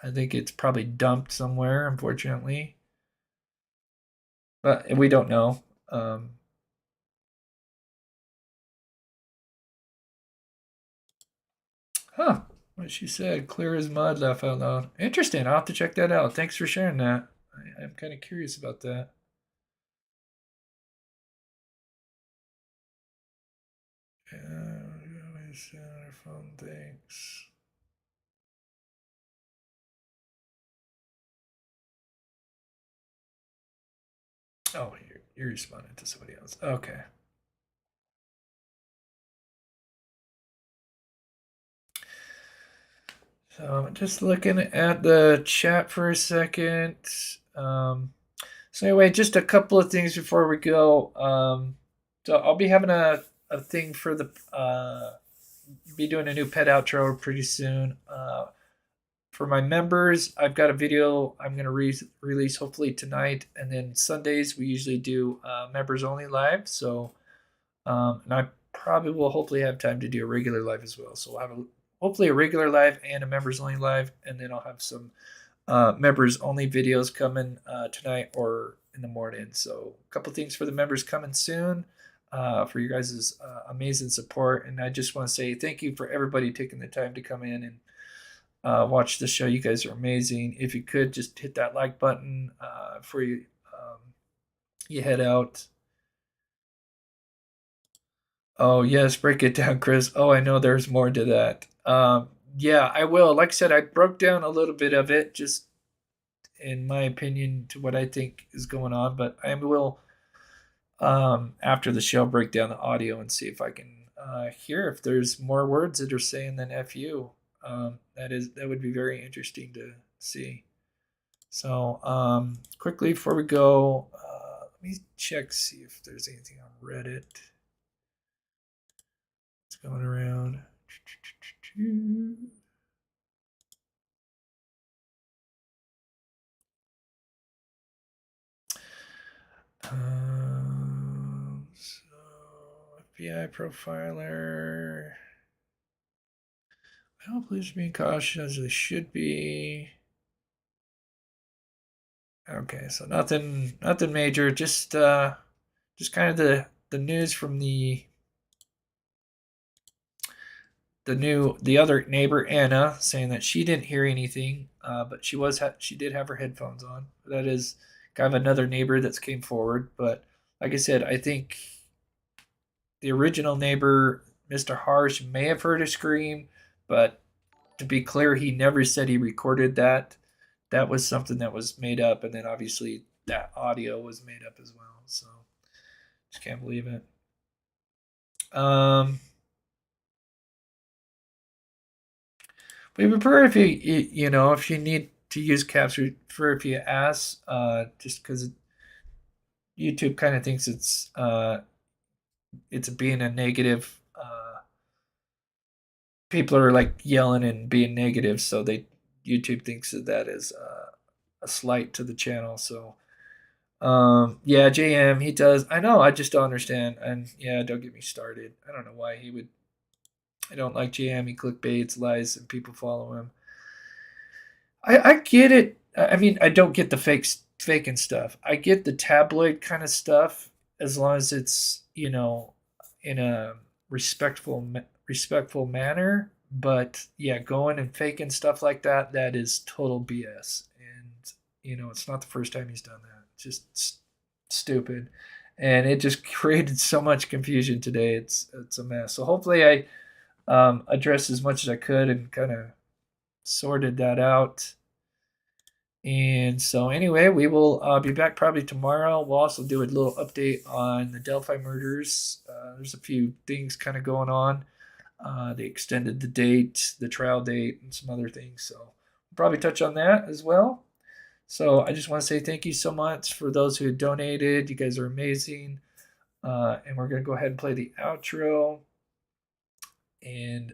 I think it's probably dumped somewhere, unfortunately. But we don't know. What she said, clear as mud, laugh out loud. Interesting. I'll have to check that out. Thanks for sharing that. I'm kind of curious about that. Phone, thanks. Oh, you're responding to somebody else. Okay. So I'm just looking at the chat for a second. So anyway, just a couple of things before we go. So I'll be having a thing for the be doing a new pet outro pretty soon. For my members, I've got a video I'm going to release hopefully tonight, and then Sundays we usually do members only live. So, and I probably will hopefully have time to do a regular live as well. So we'll have hopefully a regular live and a members only live, and then I'll have some members only videos coming tonight or in the morning. So a couple things for the members coming soon. For you guys' amazing support, and I just want to say thank you for everybody taking the time to come in and watch the show. You guys are amazing. If you could just hit that like button before you head out. Oh yes, break it down, Chris. Oh, I know there's more to that. Yeah, I will. Like I said, I broke down a little bit of it, just in my opinion, to what I think is going on. But I will, after the show, break down the audio and see if I can hear if there's more words that are saying than "fu." That would be very interesting to see. So quickly before we go, let me see if there's anything on Reddit. What's going around? So FBI profiler. I hope police are being cautious as they should be. Okay, so nothing major. Just kind of the news from the other neighbor, Anna, saying that she didn't hear anything, but she did have her headphones on. That is kind of another neighbor that's came forward. But like I said, I think the original neighbor, Mr. Harsh, may have heard a scream, but to be clear, he never said he recorded that. That was something that was made up, and then obviously that audio was made up as well. So just can't believe it. We prefer if if you need to use caps, we prefer if you ask, just because YouTube kind of thinks it's being a negative. People are like yelling and being negative, so YouTube thinks that is a slight to the channel. So yeah, JM, he does. I know, I just don't understand. And yeah, don't get me started. I don't know why he would. I don't like JM. He clickbaits, lies, and people follow him. I get it. I mean, I don't get the faking stuff. I get the tabloid kind of stuff as long as it's in a respectful manner. But yeah, going and faking stuff like that is total BS. And it's not the first time he's done that. Just stupid. And it just created so much confusion today. It's a mess. So hopefully I addressed as much as I could and kind of sorted that out. And so anyway, we will be back probably tomorrow. We'll also do a little update on the Delphi murders. There's a few things kind of going on. They extended the date, the trial date, and some other things. So we'll probably touch on that as well. So I just want to say thank you so much for those who donated. You guys are amazing. And we're going to go ahead and play the outro. And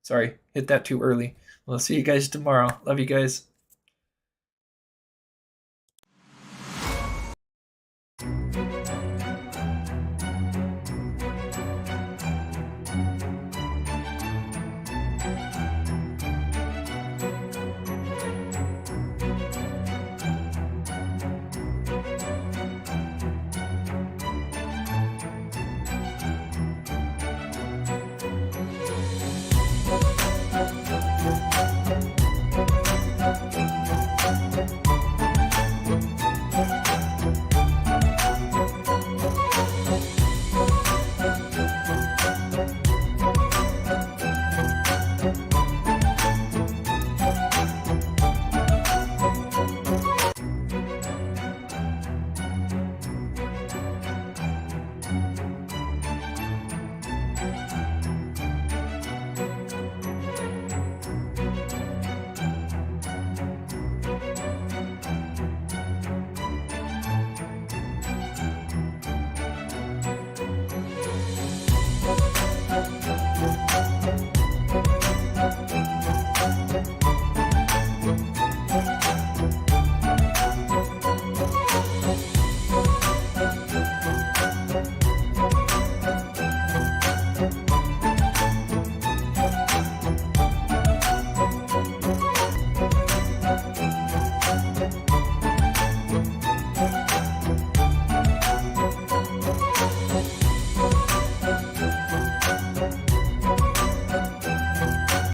sorry, hit that too early. We'll see you guys tomorrow. Love you guys.